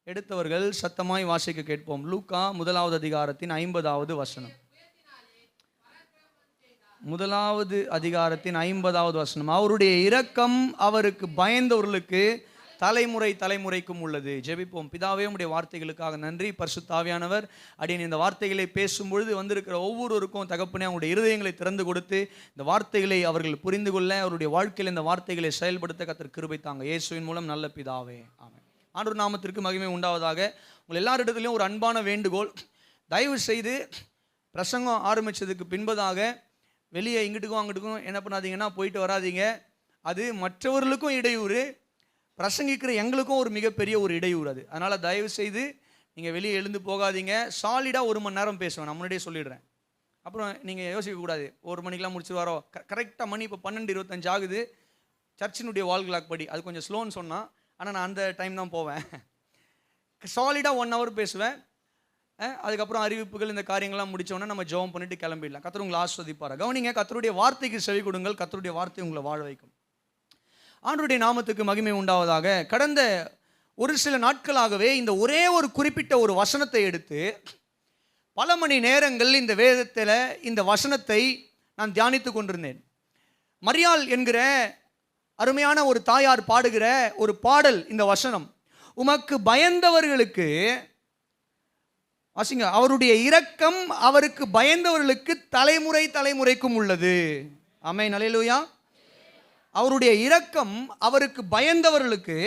எடுத்தவர்கள் சத்தமாய் வாசிக்க கேட்போம். லூக்கா 1வது அதிகாரத்தின் 50வது வசனம். 1வது அதிகாரத்தின் 50வது வசனம். அவருடைய இரக்கம் அவருக்கு பயந்தவர்களுக்கு தலைமுறை தலைமுறைக்கும் உள்ளது. ஜெபிப்போம். பிதாவே, உம்முடைய வார்த்தைகளுக்காக நன்றி. பரிசுத்த ஆவியானவர், அடியேன் இந்த வார்த்தைகளை பேசும்பொழுது வந்திருக்கிற ஒவ்வொருவருக்கும் தகப்பனே அவருடைய இருதயங்களை திறந்து கொடுத்து இந்த வார்த்தைகளை அவர்கள் புரிந்து கொள்ள, அவருடைய வாழ்க்கையில் இந்த வார்த்தைகளை செயல்படுத்த கர்த்தர் கிருபை தாங்க. இயேசுவின் மூலம் நல்ல பிதாவே, ஆமென். ஆண்டவர் நாமத்திற்கு மகிமை உண்டாவதாக. உங்கள் எல்லாரிடத்துலையும் ஒரு அன்பான வேண்டுகோள், தயவு செய்து பிரசங்கம் ஆரம்பித்ததுக்கு பின்பதாக வெளியே இங்கிட்டுக்கும் அங்கிட்டுக்கும் என்ன பண்ணாதீங்கன்னா போயிட்டு வராதிங்க. அது மற்றவர்களுக்கும் இடையூறு, பிரசங்கிக்கிற எங்களுக்கும் ஒரு மிகப்பெரிய ஒரு இடையூறு அது. அதனால் தயவு செய்து நீங்கள் வெளியே எழுந்து போகாதீங்க. சாலிடாக 1 மணி நேரம் பேசுவேன், நான் முன்னாடியே சொல்லிடுறேன். அப்புறம் நீங்கள் யோசிக்கக்கூடாது 1 மணிக்கெலாம் முடிச்சுருவாரோ. கரெக்டாக மணி இப்போ 12:25 ஆகுது. சர்ச்சினுடைய வால் கிளாக் படி அது கொஞ்சம் ஸ்லோன்னு சொன்னால், ஆனால் நான் அந்த டைம் தான் போவேன். சாலிடாக 1 ஹவர் பேசுவேன். அதுக்கப்புறம் அறிவிப்புகள் இந்த காரியங்கள்லாம் முடித்தோடனே நம்ம ஜெபம் பண்ணிட்டு கிளம்பிடலாம். கர்த்தர் உங்களை ஆஸ்வதிப்பார். கவனிங்க, கர்த்தருடைய வார்த்தைக்கு செவி கொடுங்கள். கர்த்தருடைய வார்த்தை உங்களை வாழ வைக்கும். ஆண்டவருடைய நாமத்துக்கு மகிமை உண்டாவதாக. கடந்த ஒரு சில நாட்களாகவே இந்த ஒரே ஒரு குறிப்பிட்ட ஒரு வசனத்தை எடுத்து பல மணி நேரங்கள் இந்த வேதத்தில் இந்த வசனத்தை நான் தியானித்து கொண்டிருந்தேன். மரியாள் என்கிற அருமையான ஒரு தாயார் பாடுகிற ஒரு பாடல் இந்த வசனம். உமக்கு பயந்தவர்களுக்கு வாசிங்க, அவருடைய இரக்கம் அவருக்கு பயந்தவர்களுக்கு தலைமுறை தலைமுறைக்கும் உள்ளது. ஆமென், அல்லேலூயா. அவருடைய இரக்கம் அவருக்கு பயந்தவர்களுக்கு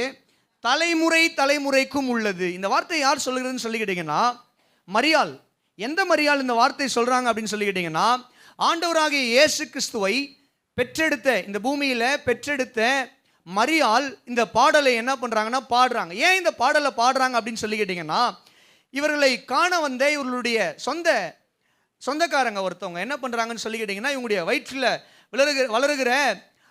தலைமுறை தலைமுறைக்கும் உள்ளது. இந்த வார்த்தை யார் சொல்லுகிறதுன்னு சொல்லிக்கிட்டீங்கன்னா, மரியாள். எந்த மரியாள் இந்த வார்த்தை சொல்றாங்க அப்படின்னு சொல்லிக்கிட்டீங்கன்னா, ஆண்டவராகிய இயேசு கிறிஸ்துவை பெற்றெடுத்த, இந்த பூமியில் பெற்றெடுத்த மரியாள் இந்த பாடலை என்ன பண்ணுறாங்கன்னா பாடுறாங்க. ஏன் இந்த பாடலை பாடுறாங்க அப்படின்னு சொல்லிக்கிட்டிங்கன்னா, இவர்களை காண வந்த இவர்களுடைய சொந்தக்காரங்க ஒருத்தவங்க என்ன பண்ணுறாங்கன்னு சொல்லிக்கிட்டிங்கன்னா, இவங்களுடைய வயிற்றில் வளருகிற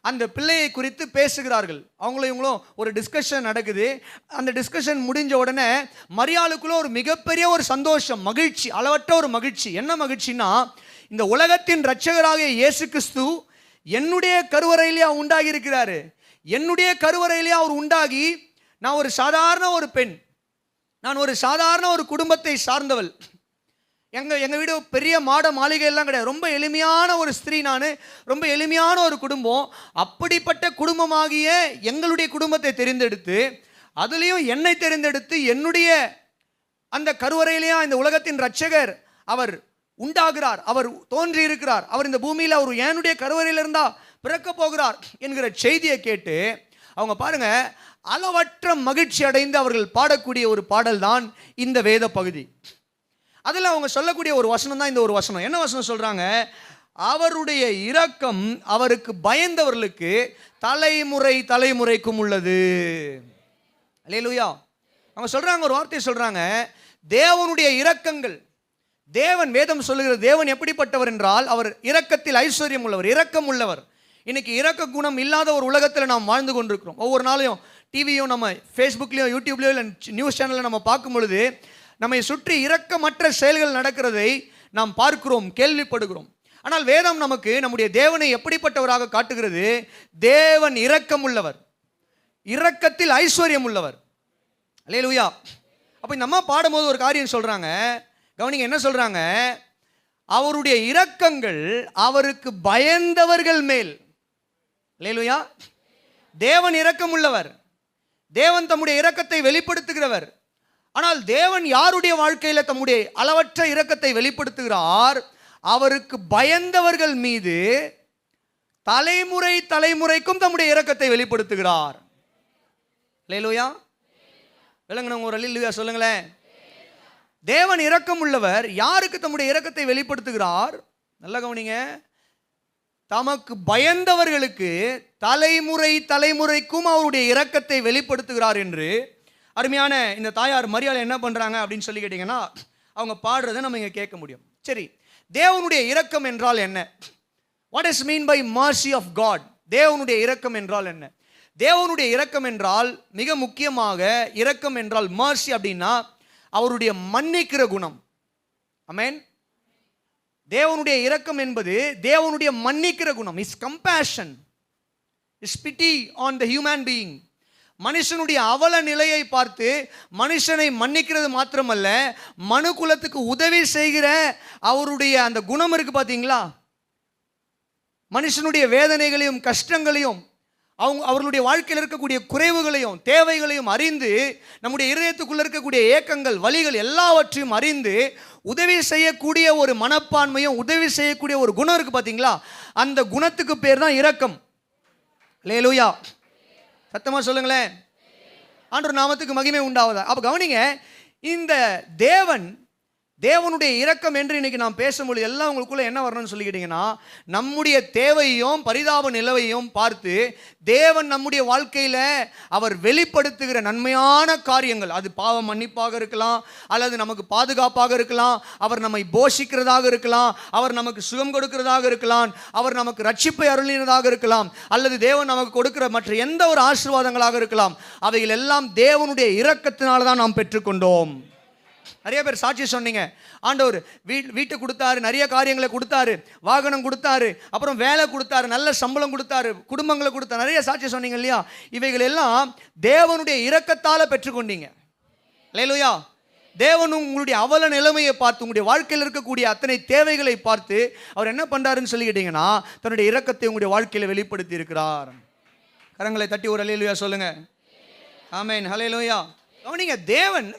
அந்த பிள்ளையை குறித்து பேசுகிறார்கள். இவங்களும் ஒரு டிஸ்கஷன் நடக்குது. அந்த டிஸ்கஷன் முடிஞ்ச உடனே மரியாளுக்குள்ள ஒரு மிகப்பெரிய ஒரு சந்தோஷம், மகிழ்ச்சி, அளவற்ற ஒரு மகிழ்ச்சி. என்ன மகிழ்ச்சின்னா, இந்த உலகத்தின் இரட்சகராகிய இயேசு கிறிஸ்து என்னுடைய கருவறையிலே உண்டாகி இருக்கிறாரு. என்னுடைய கருவறையிலே அவர் உண்டாகி, நான் ஒரு சாதாரண ஒரு பெண், நான் ஒரு சாதாரண ஒரு குடும்பத்தை சார்ந்தவள். எங்கள் வீடு பெரிய மாட மாளிகை எல்லாம் கிடையாது. ரொம்ப எளிமையான ஒரு ஸ்திரீ, நான் ரொம்ப எளிமையான ஒரு குடும்பம். அப்படிப்பட்ட குடும்பமாகிய எங்களுடைய குடும்பத்தை தெரிந்தெடுத்து, அதுலேயும் என்னை தெரிந்தெடுத்து, என்னுடைய அந்த கருவறையிலேயே இந்த உலகத்தின் இரட்சகர் அவர் உண்டாகிறார், அவர் தோன்றி இருக்கிறார், அவர் இந்த பூமியில் அவர் என்னுடைய கருவறையில் இருந்தா பிறக்க போகிறார் என்கிற செய்தியை கேட்டு அவங்க பாருங்க அளவற்ற மகிழ்ச்சி அடைந்து அவர்கள் பாடக்கூடிய ஒரு பாடல் தான் இந்த வேத பகுதி. அதில் அவங்க சொல்லக்கூடிய ஒரு வசனம் தான் இந்த ஒரு வசனம். என்ன வசனம் சொல்றாங்க? அவருடைய இரக்கம் அவருக்கு பயந்தவர்களுக்கு தலைமுறை தலைமுறைக்கும் உள்ளது. அல்லேலூயா. அவங்க சொல்றாங்க, ஒரு வார்த்தையை சொல்றாங்க, தேவனுடைய இரக்கங்கள். தேவன், வேதம் சொல்லுகிற தேவன் எப்படிப்பட்டவர் என்றால், அவர் இரக்கத்தில் ஐஸ்வர்யம் உள்ளவர், இரக்கம் உள்ளவர். இன்னைக்கு இரக்க குணம் இல்லாத ஒரு உலகத்தில் நாம் வாழ்ந்து கொண்டிருக்கிறோம். ஒவ்வொரு நாளையும் டிவியும் நம்ம ஃபேஸ்புக்லேயும் யூடியூப்லேயோ இல்லை நியூஸ் சேனலில் நம்ம பார்க்கும் பொழுது நம்மை சுற்றி இரக்கமற்ற செயல்கள் நடக்கிறதை நாம் பார்க்கிறோம், கேள்விப்படுகிறோம். ஆனால் வேதம் நமக்கு நம்முடைய தேவனை எப்படிப்பட்டவராக காட்டுகிறது? தேவன் இரக்கம் உள்ளவர், இரக்கத்தில் ஐஸ்வர்யம் உள்ளவர். அல்லேலூயா. அப்போ இந்த அம்மா பாடும்போது ஒரு காரியம் சொல்றாங்க, கவனிங்க என்ன சொல்றாங்க? அவருடைய இரக்கங்கள் அவருக்கு பயந்தவர்கள் மேல். அல்லேலூயா. தேவன் இரக்கம் உள்ளவர், தேவன் தம்முடைய இரக்கத்தை வெளிப்படுத்துகிறவர். ஆனால் தேவன் யாருடைய வாழ்க்கையில் தம்முடைய அளவற்ற இரக்கத்தை வெளிப்படுத்துகிறார்? அவருக்கு பயந்தவர்கள் மீது தலைமுறை தலைமுறைக்கும் தம்முடைய இரக்கத்தை வெளிப்படுத்துகிறார். அல்லேலூயா. விளங்குனவங்க ஒரு அல்லேலூயா சொல்லுங்களேன். தேவன் இரக்கம் உள்ளவர். யாருக்கு தம்முடைய இரக்கத்தை வெளிப்படுத்துகிறார்? நல்ல கவனிங்க. தமக்கு பயந்தவர்களுக்கு தலைமுறை தலைமுறைக்கும் அவருடைய இரக்கத்தை வெளிப்படுத்துகிறார் என்று அருமையான இந்த தாயார் மரியாள் என்ன பண்றாங்க அப்படின்னு சொல்லி கேட்டீங்கன்னா, அவங்க பாடுறதை நம்ம இங்க கேட்க முடியும். சரி, தேவனுடைய இரக்கம் என்றால் என்ன? What is mean by mercy of God? தேவனுடைய இரக்கம் என்றால் என்ன? தேவனுடைய இரக்கம் என்றால் மிக முக்கியமாக இரக்கம் என்றால் மர்சி அப்படின்னா அவருடைய மன்னிக்கிற குணம். ஆமென். தேவனுடைய இரக்கம் என்பது தேவனுடைய மன்னிக்கிற குணம். Is compassion, is PT on the human being. மனுஷனுடைய அவல நிலையை பார்த்து மனுஷனை மன்னிக்கிறது மாத்திரமல்ல, மனு குலத்துக்கு உதவி செய்கிற அவருடைய அந்த குணம் இருக்கு பார்த்தீங்களா? மனுஷனுடைய வேதனைகளையும் கஷ்டங்களையும் அவர்களுடைய வாழ்க்கையில் இருக்கக்கூடிய குறைவுகளையும் தேவைகளையும் அறிந்து, நம்முடைய இதயத்துக்குள்ள இருக்கக்கூடிய ஏக்கங்கள் வலிகள் எல்லாவற்றையும் அறிந்து உதவி செய்யக்கூடிய ஒரு மனப்பான்மையும் உதவி செய்யக்கூடிய ஒரு குணம் இருக்கு பார்த்தீங்களா? அந்த குணத்துக்கு பேர் தான் இரக்கம். அல்லேலூயா, சத்தமா சொல்லுங்களேன். ஆண்டவர் நாமத்துக்கு மகிமை உண்டாவதா. அப்ப கவனிங்க, இந்த தேவனுடைய இரக்கம் என்று இன்னைக்கு நாம் பேசும்போது எல்லாம் உங்களுக்குள்ள என்ன வரணும்னு சொல்லிக்கிட்டீங்கன்னா, நம்முடைய தேவையும் பரிதாப நிலவையும் பார்த்து தேவன் நம்முடைய வாழ்க்கையில் அவர் வெளிப்படுத்துகிற நன்மையான காரியங்கள், அது பாவ மன்னிப்பாக இருக்கலாம், அல்லது நமக்கு பாதுகாப்பாக இருக்கலாம், அவர் நம்மை போஷிக்கிறதாக இருக்கலாம், அவர் நமக்கு சுகம் கொடுக்கிறதாக இருக்கலாம், அவர் நமக்கு ரட்சிப்பை அருளினதாக இருக்கலாம், அல்லது தேவன் நமக்கு கொடுக்கிற மற்ற எந்த ஒரு ஆசீர்வாதங்களாக இருக்கலாம். அவைகள் எல்லாம் தேவனுடைய இரக்கத்தினால தான் நாம் பெற்றுக்கொண்டோம். நிறைய பேர் சாட்சி சொன்னீங்க, ஆண்டவர் வீட்டை கொடுத்தாரு, நிறைய காரியங்களை கொடுத்தாரு, வாகனம் கொடுத்தாரு, அப்புறம் வேலை கொடுத்தாரு, நல்ல சம்பளம் கொடுத்தாரு, குடும்பங்களை கொடுத்தாரு, நிறைய சாட்சி சொன்னீங்க இல்லையா? இவைகள் எல்லாம் தேவனுடைய இரக்கத்தால் பெற்றுக்கொண்டீங்க. அல்லேலூயா. தேவன் உங்களுடைய அவல நிலைமையை பார்த்து, உங்களுடைய வாழ்க்கையில் இருக்கக்கூடிய அத்தனை தேவைகளை பார்த்து அவர் என்ன பண்றாருன்னு சொல்லிக்கிட்டீங்கன்னா, தன்னுடைய இரக்கத்தை உங்களுடைய வாழ்க்கையில் வெளிப்படுத்தி இருக்கிறார். கரங்களை தட்டி ஒரு அல்லேலூயா சொல்லுங்க. ஆமென், அல்லேலூயா. கவனிங்க, தேவன்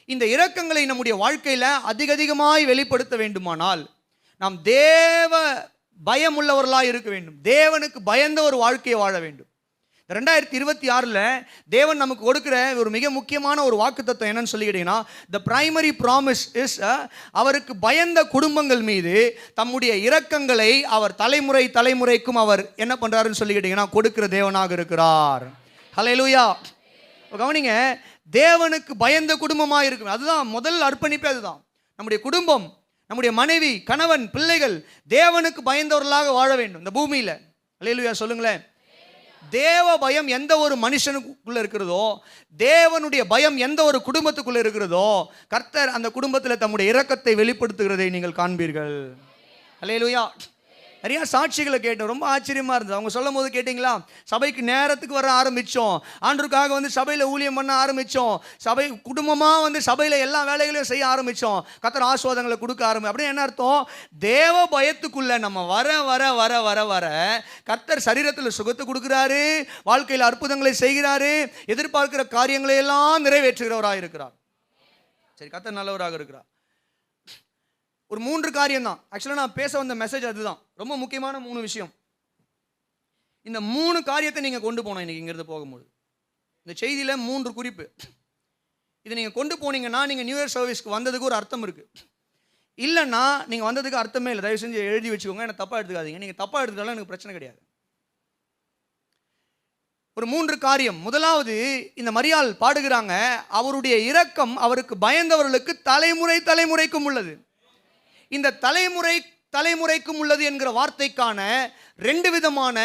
இந்த இரக்கங்களை நம்முடைய வாழ்க்கையில் அதிகமாய் வெளிப்படுத்த வேண்டுமானால் நாம் தேவ பயம் உள்ளவர்களாக இருக்க வேண்டும். தேவனுக்கு பயந்த ஒரு வாழ்க்கையை வாழ வேண்டும். 2026 தேவன் நமக்கு கொடுக்கிற ஒரு மிக முக்கியமான ஒரு வாக்குத்தத்தம் என்னன்னு சொல்லிக்கிட்டீங்கன்னா, த பிரைமரி ப்ராமிஸ் இஸ், அவருக்கு பயந்த குடும்பங்கள் மீது தம்முடைய இரக்கங்களை அவர் தலைமுறைக்கும் அவர் என்ன பண்றாருன்னு சொல்லிக்கிட்டீங்கன்னா கொடுக்கிற தேவனாக இருக்கிறார். ஹல்லேலூயா. கவனிங்க, தேவனுக்கு பயந்த குடும்பமாக இருக்கும். அதுதான் முதல் அர்ப்பணிப்பே. அதுதான் நம்முடைய குடும்பம், நம்முடைய மனைவி, கணவன், பிள்ளைகள் தேவனுக்கு பயந்தவர்களாக வாழ வேண்டும் இந்த பூமியில். அல்லேலூயா சொல்லுங்களேன். தேவ பயம் எந்த ஒரு மனுஷனுக்குள்ள இருக்கிறதோ, தேவனுடைய பயம் எந்த ஒரு குடும்பத்துக்குள்ள இருக்கிறதோ, கர்த்தர் அந்த குடும்பத்தில் தம்முடைய இரக்கத்தை வெளிப்படுத்துகிறதை நீங்கள் காண்பீர்கள். அல்லேலூயா. நிறையா சாட்சிகளை கேட்டோம், ரொம்ப ஆச்சரியமாக இருந்தது. அவங்க சொல்லும் போது கேட்டிங்களா, சபைக்கு நேரத்துக்கு வர ஆரம்பித்தோம், ஆண்டவருக்காக வந்து சபையில் ஊழியம் பண்ண ஆரம்பித்தோம், சபை குடும்பமாக வந்து சபையில் எல்லா வேலைகளையும் செய்ய ஆரம்பித்தோம், கர்த்தர் ஆசீர்வாதங்களை கொடுக்க அப்படின்னு என்ன அர்த்தம்? தேவ பயத்துக்குள்ளே நம்ம வர வர வர வர வர கர்த்தர் சரீரத்தில் சுகத்தை கொடுக்குறாரு, வாழ்க்கையில் அற்புதங்களை செய்கிறாரு, எதிர்பார்க்கிற காரியங்களை எல்லாம் நிறைவேற்றுகிறவராக இருக்கிறார். சரி, கர்த்தர் நல்லவராக இருக்கிறார். ஒரு 3 காரியம் தான் ஆக்சுவலாக நான் பேச வந்த மெசேஜ். அதுதான் ரொம்ப முக்கியமான 3 விஷயம். இந்த 3 காரியத்தை நீங்கள் கொண்டு போனோம் இன்னைக்கு இங்கிருந்து போகும்போது. இந்த செய்தியில் 3 குறிப்பு. இதை நீங்கள் கொண்டு போனீங்கன்னா நீங்கள் நியூ இயர் சர்வீஸ்க்கு வந்ததுக்கு ஒரு அர்த்தம் இருக்குது. இல்லைன்னா நீங்கள் வந்ததுக்கு அர்த்தமே இல்லை. தயவு செஞ்சு எழுதி வச்சுக்கோங்க, எனக்கு தப்பாக எடுத்துக்காதீங்க. நீங்கள் தப்பாக எடுத்துக்கிட்டாலும் எனக்கு பிரச்சனை கிடையாது. ஒரு 3 காரியம். முதலாவது, இந்த மரியாள் பாடுகிறாங்க, அவருடைய இரக்கம் அவருக்கு பயந்தவர்களுக்கு தலைமுறைக்கும் உள்ளது. இந்த தலைமுறைக்கும் உள்ளது என்கிற வார்த்தைக்கான 2 விதமான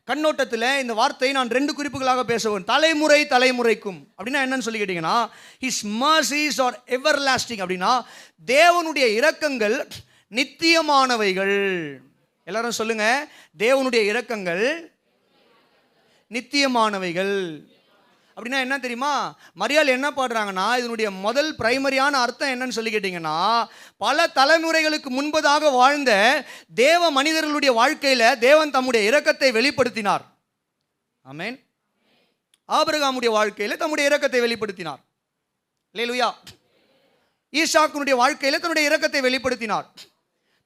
கண்ணோட்டத்தில் இந்த வார்த்தையை நான் 2 குறிப்புகளாக பேசுவேன். தலைமுறைக்கும் அப்படின்னா என்னன்னு சொல்லிக்கிட்டீங்கன்னா, his mercies are everlasting. அப்படின்னா தேவனுடைய இரக்கங்கள் நித்தியமானவைகள். எல்லாரும் சொல்லுங்க, தேவனுடைய இரக்கங்கள் நித்தியமானவைகள். அப்படின்னா என்ன தெரியுமா? மரியாள் என்ன பாடுறாங்கன்னா, இதனுடைய முதல் பிரைமரியான அர்த்தம் என்னன்னு சொல்லி கேட்டிங்கன்னா, பல தலைமுறைகளுக்கு முன்பதாக வாழ்ந்த தேவ மனிதர்களுடைய வாழ்க்கையில் தேவன் தம்முடைய இரக்கத்தை வெளிப்படுத்தினார். ஆமென். ஆபிரகாமுடைய வாழ்க்கையில் தம்முடைய இரக்கத்தை வெளிப்படுத்தினார். அல்லேலூயா. ஈசாக்குனுடைய வாழ்க்கையில் தன்னுடைய இரக்கத்தை வெளிப்படுத்தினார்.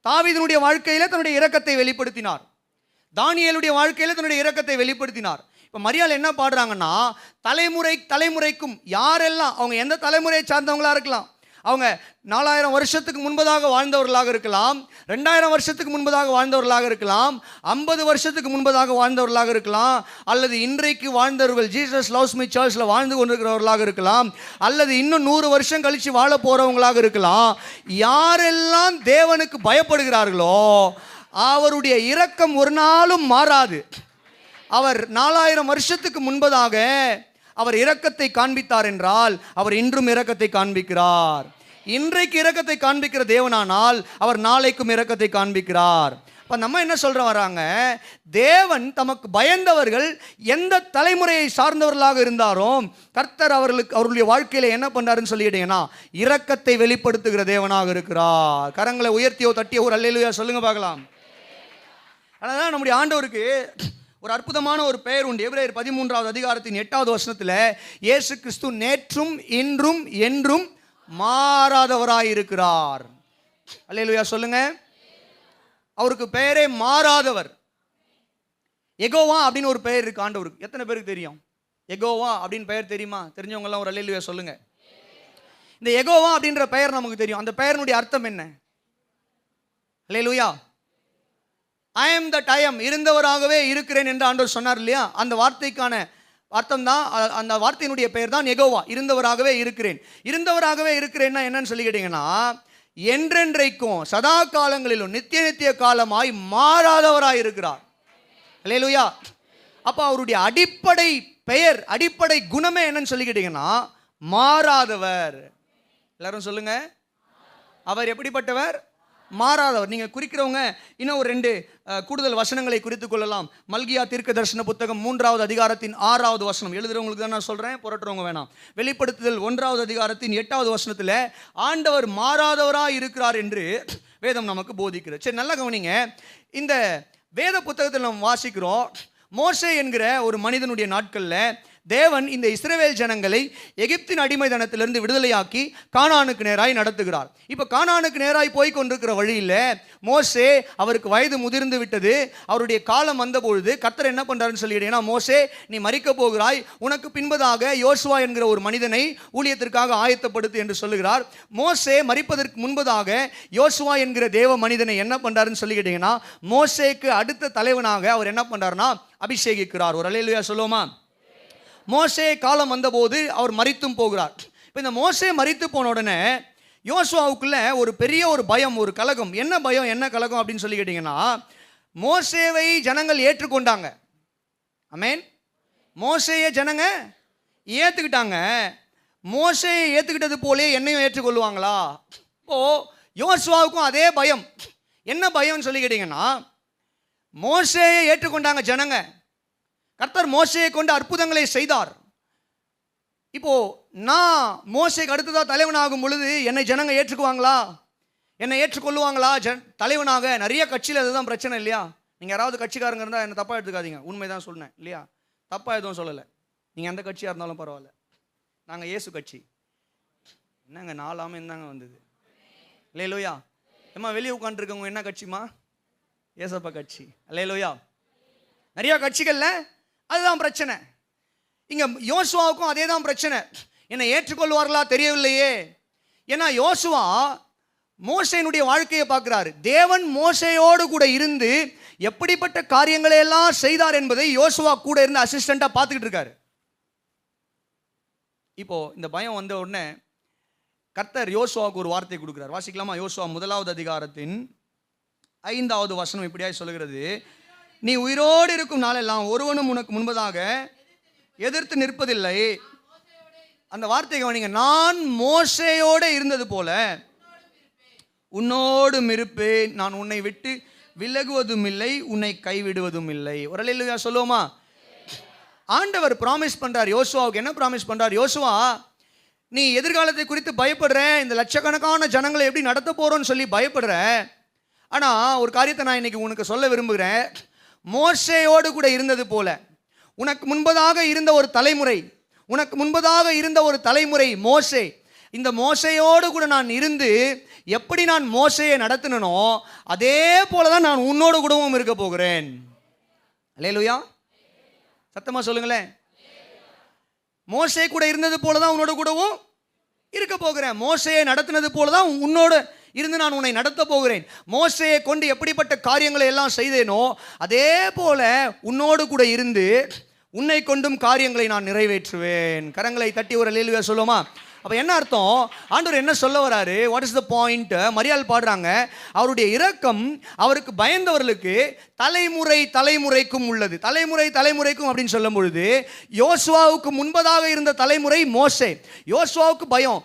தாவீதுனுடைய வாழ்க்கையில் தன்னுடைய இரக்கத்தை வெளிப்படுத்தினார். தானியேலுடைய வாழ்க்கையில் தன்னுடைய இரக்கத்தை வெளிப்படுத்தினார். இப்போ மரியாள் என்ன பாடுறாங்கன்னா, தலைமுறைக்கும் யாரெல்லாம், அவங்க எந்த தலைமுறையை சார்ந்தவங்களாக இருக்கலாம், அவங்க 4000 வருஷத்துக்கு முன்பதாக வாழ்ந்தவர்களாக இருக்கலாம், 2000 வருஷத்துக்கு முன்பதாக வாழ்ந்தவர்களாக இருக்கலாம், 50 வருஷத்துக்கு முன்பதாக வாழ்ந்தவர்களாக இருக்கலாம், அல்லது இன்றைக்கு வாழ்ந்தவர்கள் ஜீசஸ் லவ்ஸ் மீ சர்ச்சில் வாழ்ந்து கொண்டிருக்கிறவர்களாக இருக்கலாம், அல்லது இன்னும் 100 வருஷம் கழித்து வாழ போகிறவங்களாக இருக்கலாம். யாரெல்லாம் தேவனுக்கு பயப்படுகிறார்களோ அவருடைய இரக்கம் ஒரு நாளும் மாறாது. அவர் 4000 வருஷத்துக்கு முன்பதாக அவர் இரக்கத்தை காண்பித்தார் என்றால் அவர் இன்றும் இரக்கத்தை காண்பிக்கிறார். இன்றைக்கு இரக்கத்தை காண்பிக்கிற தேவனானால் அவர் நாளைக்கும் இரக்கத்தை காண்பிக்கிறார். இப்போ நம்ம என்ன சொல்ற வராங்க, தேவன் தமக்கு பயந்தவர்கள் எந்த தலைமுறையை சார்ந்தவர்களாக இருந்தாரோ கர்த்தர் அவர்களுடைய வாழ்க்கையில என்ன பண்றாருன்னு சொல்லிட்டீங்கன்னா இரக்கத்தை வெளிப்படுத்துகிற தேவனாக இருக்கிறார். கரங்களை உயர்த்தியோ தட்டியோ ஒரு அல்லேலூயா சொல்லுங்க பார்க்கலாம். அதனால நம்முடைய ஆண்டவருக்கு ஒரு அற்புதமான ஒரு பெயர் உண்டு. எபிரேயர் 13வது அதிகாரத்தின் 8வது வசனத்தில் இயேசு கிறிஸ்து நேற்றும் இன்றும் என்றும் மாறாதவராயிருக்கிறார். அல்லேலூயா சொல்லுங்க. அவருக்கு பெயரே மாறாதவர். எகோவா அப்படின்னு ஒரு பெயர் இருக்கு ஆண்டவருக்கு. எத்தனை பேருக்கு தெரியும் எகோவா அப்படின்னு பெயர் தெரியுமா? தெரிஞ்சவங்க எல்லாம் ஒரு அல்லேலூயா சொல்லுங்க. இந்த எகோவா அப்படின்ற பெயர் நமக்கு தெரியும். அந்த பெயரினுடைய அர்த்தம் என்ன? Hallelujah. I am that I am, இருந்தவராகவே இருக்கிறேன் என்று ஆண்டவர் சொன்னார் இல்லையா? அந்த வார்த்தைக்கான அர்த்தம் தான், அந்த வார்த்தையினுடைய பெயர் தான் எகோவா, இருந்தவராகவே இருக்கிறேன். இருந்தவராகவே இருக்கிறேன்னா என்னன்னு சொல்லிக்கிட்டீங்கன்னா என்றென்றைக்கும் சதா காலங்களிலும் நித்திய நித்திய காலமாய் மாறாதவராய் இருக்கிறார். அல்லேலூயா. அப்போ அவருடைய அடிப்படை பெயர், அடிப்படை குணமே என்னன்னு சொல்லிக்கிட்டீங்கன்னா மாறாதவர். எல்லாரும் சொல்லுங்க, அவர் எப்படிப்பட்டவர்? மாறாதவர். நீங்க குறிக்கிறவங்க இன்னும் ஒரு 2 கூடுதல் வசனங்களை குறித்துக் கொள்ளலாம். மல்கியா தீர்க்க தரிசன புத்தகம் 3வது அதிகாரத்தின் 6வது வசனம். எழுதுறவங்களுக்கு தான் நான் சொல்றேன், புரட்டுறவங்க வேணாம். வெளிப்படுத்துதல் 1வது அதிகாரத்தின் 8வது வசனத்தில் ஆண்டவர் மாறாதவராய் இருக்கிறார் என்று வேதம் நமக்கு போதிக்கிறது. சரி, நல்லா கவனிங்க. இந்த வேத புத்தகத்தில் நம்ம வாசிக்கிறோம், மோசே என்கிற ஒரு மனிதனுடைய நாட்களில் தேவன் இந்த இஸ்ரவேல் ஜனங்களை எகிப்தின் அடிமைத்தனத்திலிருந்து விடுதலையாக்கி கானானுக்கு நேராய் நடத்துகிறார். இப்போ கானானுக்கு நேராய் போய் கொண்டிருக்கிற வழியில் மோசே, அவருக்கு வயது முதிர்ந்து விட்டது, அவருடைய காலம் வந்தபொழுது கர்த்தர் என்ன பண்றாருன்னு சொல்லிட்டீங்கன்னா, மோசே நீ மரிக்க போகிறாய், உனக்கு பின்பதாக யோசுவா என்கிற ஒரு மனிதனை ஊழியத்திற்காக ஆயத்தப்படுத்து என்று சொல்லுகிறார். மோசே மரிப்பதற்கு முன்பதாக யோசுவா என்கிற தேவ மனிதனை என்ன பண்றாருன்னு சொல்லிக்கிட்டீங்கன்னா மோசேக்கு அடுத்த தலைவனாக அவர் என்ன பண்றாருன்னா அபிஷேகிக்கிறார். ஒரு அல்லேலூயா சொல்லுவோமா? மோசே காலம் வந்தபோது அவர் மரித்தும் போகிறார். இப்போ இந்த மோசே மரித்து போன உடனே யோசுவாவுக்குள்ள ஒரு பெரிய ஒரு பயம், ஒரு கலகம். என்ன பயம், என்ன கலகம் அப்படின்னு சொல்லி கேட்டிங்கன்னா, மோசேவை ஜனங்கள் ஏற்றுக்கொண்டாங்க. ஆமென். மோசேயை ஜனங்க ஏற்றுக்கிட்டாங்க. மோசேயை ஏற்றுக்கிட்டது போலே என்னையும் ஏற்றுக்கொள்வாங்களா? இப்போ யோசுவாவுக்கும் அதே பயம். என்ன பயம்னு சொல்லி கேட்டிங்கன்னா, மோசேயை ஏற்றுக்கொண்டாங்க ஜனங்க, கர்த்தர் மோசேயை கொண்டு அற்புதங்களை செய்தார். இப்போ நான் மோசேக்கு அடுத்ததாக தலைவனாகும் பொழுது என்னை ஜனங்க ஏற்றுக்குவாங்களா? என்னை ஏற்றுக்கொள்ளுவாங்களா தலைவனாக? நிறைய கட்சியில் அதுதான் பிரச்சனை இல்லையா? நீங்கள் யாராவது கட்சிக்காரங்க இருந்தால் என்னை தப்பாக எடுத்துக்காதீங்க, உண்மைதான் சொன்னேன் இல்லையா? தப்பாக எதுவும் சொல்லலை. நீங்கள் எந்த கட்சியாக இருந்தாலும் பரவாயில்ல. நாங்கள் இயேசு கட்சி. என்னங்க 4 ஆமை இருந்தாங்க வந்தது அல்லேலூயா. ஏம்மா வெளியே உட்காந்துருக்கவங்க என்ன கட்சிமா? ஏசப்பா கட்சி. அல்லேலூயா. நிறைய கட்சிகள்ல அதுதான் பிரச்சனை. இங்க யோசுவாவுக்கும் அதே தான் பிரச்சனை. என்னை ஏற்றுக்கொள்வார்களா தெரியவில்லையே. ஏன்னா யோசுவா மோசேனுடைய வாழ்க்கையை பார்க்கிறாரு. தேவன் மோசேயோடு கூட இருந்து எப்படிப்பட்ட காரியங்களை எல்லாம் செய்தார் என்பதை யோசுவா கூட இருந்து அசிஸ்டண்டா பார்த்துக்கிட்டு இருக்காரு. இப்போ இந்த பயம் வந்த உடனே கர்த்தர் யோசுவாவுக்கு ஒரு வார்த்தை கொடுக்கிறார். வாசிக்கலாமா? யோசுவா 1வது அதிகாரத்தின் 5வது வசனம் இப்படியாய் சொல்கிறது, நீ உயிரோடு இருக்கும் நாளெல்லாம் ஒருவனும் உனக்கு முன்பதாக எதிர்த்து நிற்பதில்லை. அந்த வார்த்தை கவனிங்க. நான் மோசேயோடு இருந்தது போல உன்னோடும் இருப்பேன், நான் உன்னை விட்டு விலகுவதும் இல்லை, உன்னை கைவிடுவதும் இல்லை. ஒரு அல்லேலூயா சொல்லுவோமா? ஆண்டவர் ப்ராமிஸ் பண்றார் யோசுவாவுக்கு. என்ன ப்ராமிஸ் பண்றார்? யோசுவா, நீ எதிர்காலத்தை குறித்து பயப்படுற, இந்த லட்சக்கணக்கான ஜனங்களை எப்படி நடத்த போறோன்னு சொல்லி பயப்படுற. ஆனா ஒரு காரியத்தை நான் இன்னைக்கு உனக்கு சொல்ல விரும்புகிறேன். மோசேயோடு கூட இருந்தது போல உனக்கு முன்பதாக இருந்த ஒரு தலைமுறை, உனக்கு முன்பதாக இருந்த ஒரு தலைமுறை மோசே. இந்த மோசேயோடு கூட நான் இருந்து எப்படி நான் மோசேயை நடத்தினோ அதே போலதான் நான் உன்னோடு கூடவும் இருக்க போகிறேன். அல்லேலூயா. சத்தமா சொல்லுங்களேன். மோசே கூட இருந்தது போலதான் உன்னோட கூடவும் இருக்க போகிறேன். மோசேயை நடத்தினது போலதான் உன்னோடு இருந்து நான் உன்னை நடத்த போகிறேன். மோசேயை கொண்டு எப்படிப்பட்ட காரியங்களை எல்லாம் செய்தேனோ அதே போல உன்னோடு கூட இருந்து உன்னை கொண்டும் காரியங்களை நான் நிறைவேற்றுவேன். கரங்களை தட்டி ஒரு அல்லேலூயா சொல்லுமா? அப்போ என்ன அர்த்தம்? ஆண்டவர் என்ன சொல்ல வராரு? What is the point? மரியாள் பாடுறாங்க, அவருடைய இரக்கம் அவருக்கு பயந்தவர்களுக்கு தலைமுறை தலைமுறைக்கும் உள்ளது. தலைமுறை தலைமுறைக்கும் அப்படின்னு சொல்லும் பொழுது, யோசுவாவுக்கு முன்பதாக இருந்த தலைமுறை மோசே. யோசுவாவுக்கு பயம்.